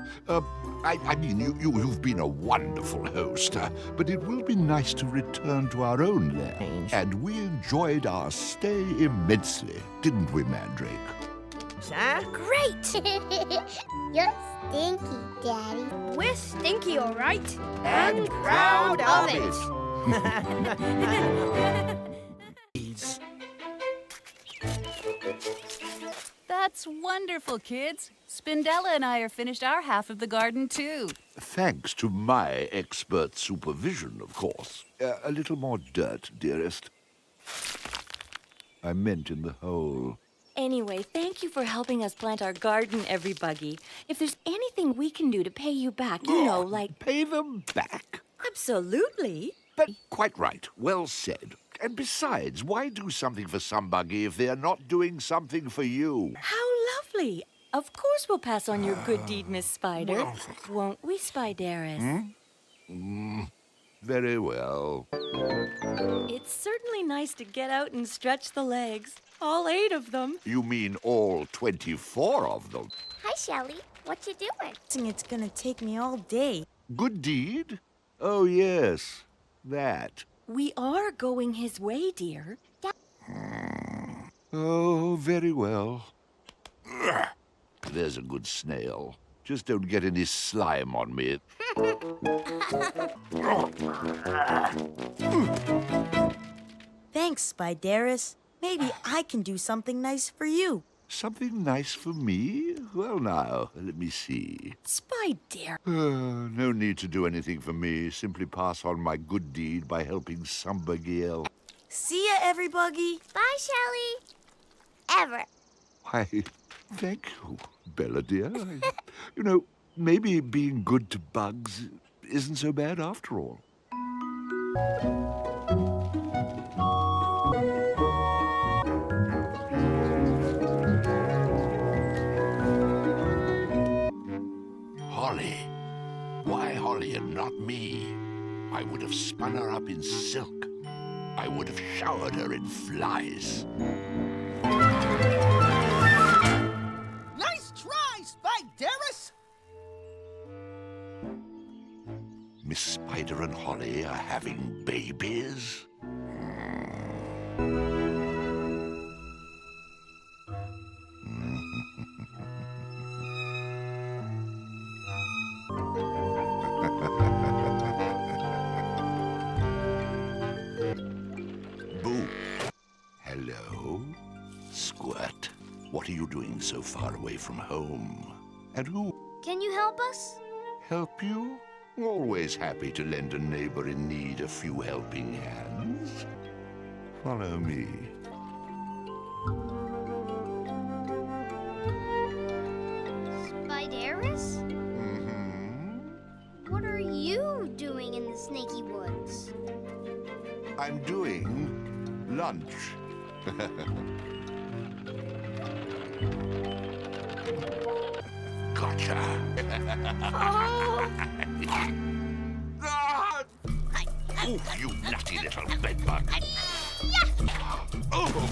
I mean, you've been a wonderful host, but it will be nice to return to our own lair. And we enjoyed our stay immensely, didn't we, Mandrake? Sir? Great! You're stinky, Daddy. We're stinky, all right? And proud of it. That's wonderful, kids. Spindella and I are finished our half of the garden, too. Thanks to my expert supervision, of course. A little more dirt, dearest. I meant in the hole. Anyway, thank you for helping us plant our garden, everybody. If there's anything we can do to pay you back, you know, like... Pay them back? Absolutely. But quite right. Well said. And besides, why do something for somebody if they're not doing something for you? How lovely. Of course we'll pass on your good deed, Miss Spider. Won't we, Spiderus? Very well. It's certainly nice to get out and stretch the legs. All 8 of them. You mean all 24 of them? Hi, Shelley. What you doing? It's gonna take me all day. Good deed? Oh, yes. That. We are going his way, dear. Oh, very well. There's a good snail. Just don't get any slime on me. Thanks, Spiderus. Maybe I can do something nice for you. Something nice for me? Well, now, let me see. Spider. No need to do anything for me. Simply pass on my good deed by helping somebody else. See ya, everybody. Bye, Shelley. Ever. Why, thank you, Bella dear. You know, maybe being good to bugs isn't so bad after all. Holly. Why Holly and not me? I would have spun her up in silk. I would have showered her in flies. Nice try, Spiderus! Miss Spider and Holly are having babies? Boo. Hello? Squirt. What are you doing so far away from home? And who Can you help us? help you? Always happy to lend a neighbor in need a few helping hands. Follow me. Spiderus? Mm-hmm. What are you doing in the snaky woods? I'm doing lunch. Gotcha. Oh! Oh, you nutty little bedbug. Oh.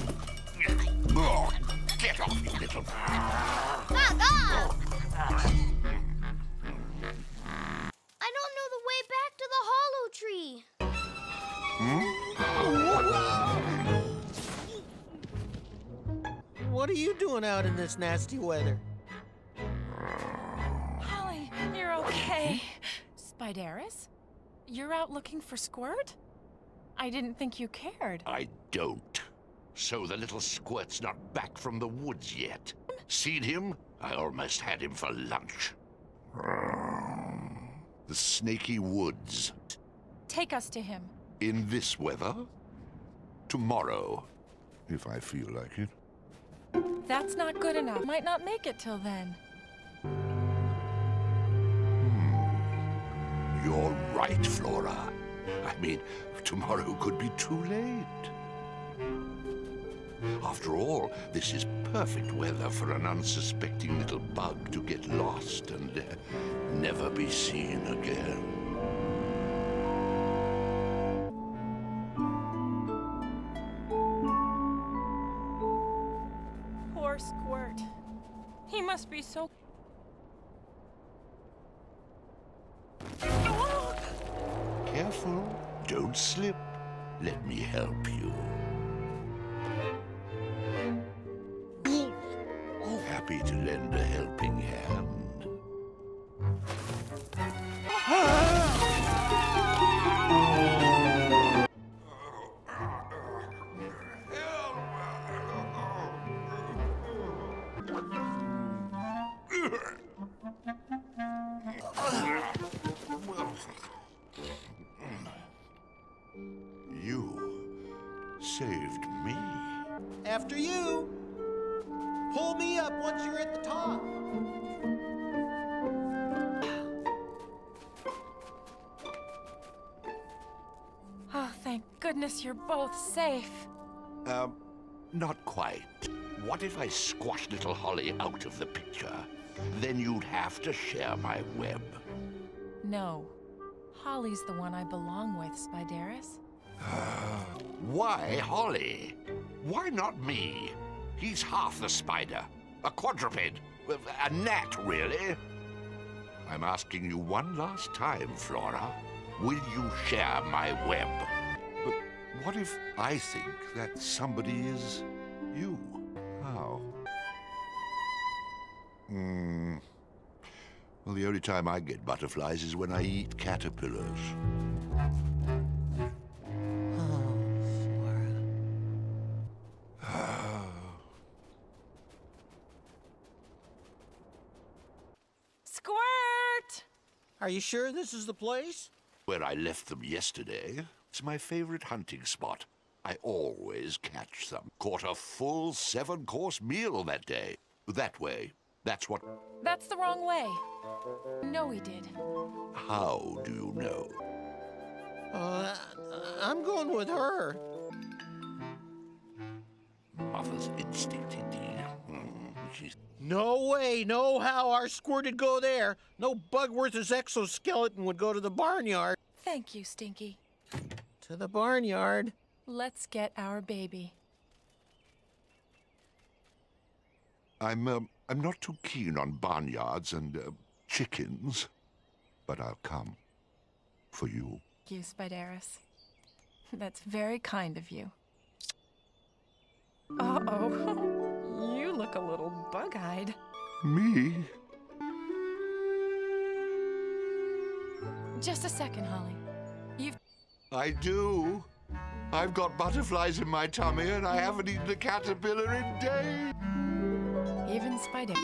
Oh, get off, you little... Bug off! I don't know the way back to the hollow tree. What are you doing out in this nasty weather? Holly, you're okay. Spiderus? You're out looking for Squirt? I didn't think you cared. I don't. So the little squirt's not back from the woods yet. Seen him? I almost had him for lunch. The snaky woods. Take us to him. In this weather? Tomorrow, if I feel like it. That's not good enough. Might not make it till then. You're right, Flora. I mean, tomorrow could be too late. After all, this is perfect weather for an unsuspecting little bug to get lost and never be seen again. Poor Squirt. He must be so... Careful, don't slip. Let me help you. Happy to lend a helping hand. You saved me. After you. Pull me up once you're at the top. Oh, thank goodness you're both safe. Not quite. What if I squash little Holly out of the picture? Then you'd have to share my web. No. Holly's the one I belong with, Spiderus. Why Holly? Why not me? He's half the spider. A quadruped. A gnat, really. I'm asking you one last time, Flora. Will you share my web? But what if I think that somebody is you? How? Well, the only time I get butterflies is when I eat caterpillars. Squirt! Are you sure this is the place? Where I left them yesterday. It's my favorite hunting spot. I always catch some. Caught a full 7-course meal that day. That way. That's what... That's the wrong way. No, we did. How do you know? I'm going with her. Mother's instinct, indeed. She's... No way, no how our Squirt'd go there. No bug worth his exoskeleton would go to the barnyard. Thank you, Stinky. To the barnyard. Let's get our baby. I'm not too keen on barnyards and chickens, but I'll come for you. Thank you, Spiderus. That's very kind of you. Uh-oh. You look a little bug-eyed. Me? Just a second, Holly. I do. I've got butterflies in my tummy and I haven't eaten a caterpillar in days. Even Spider.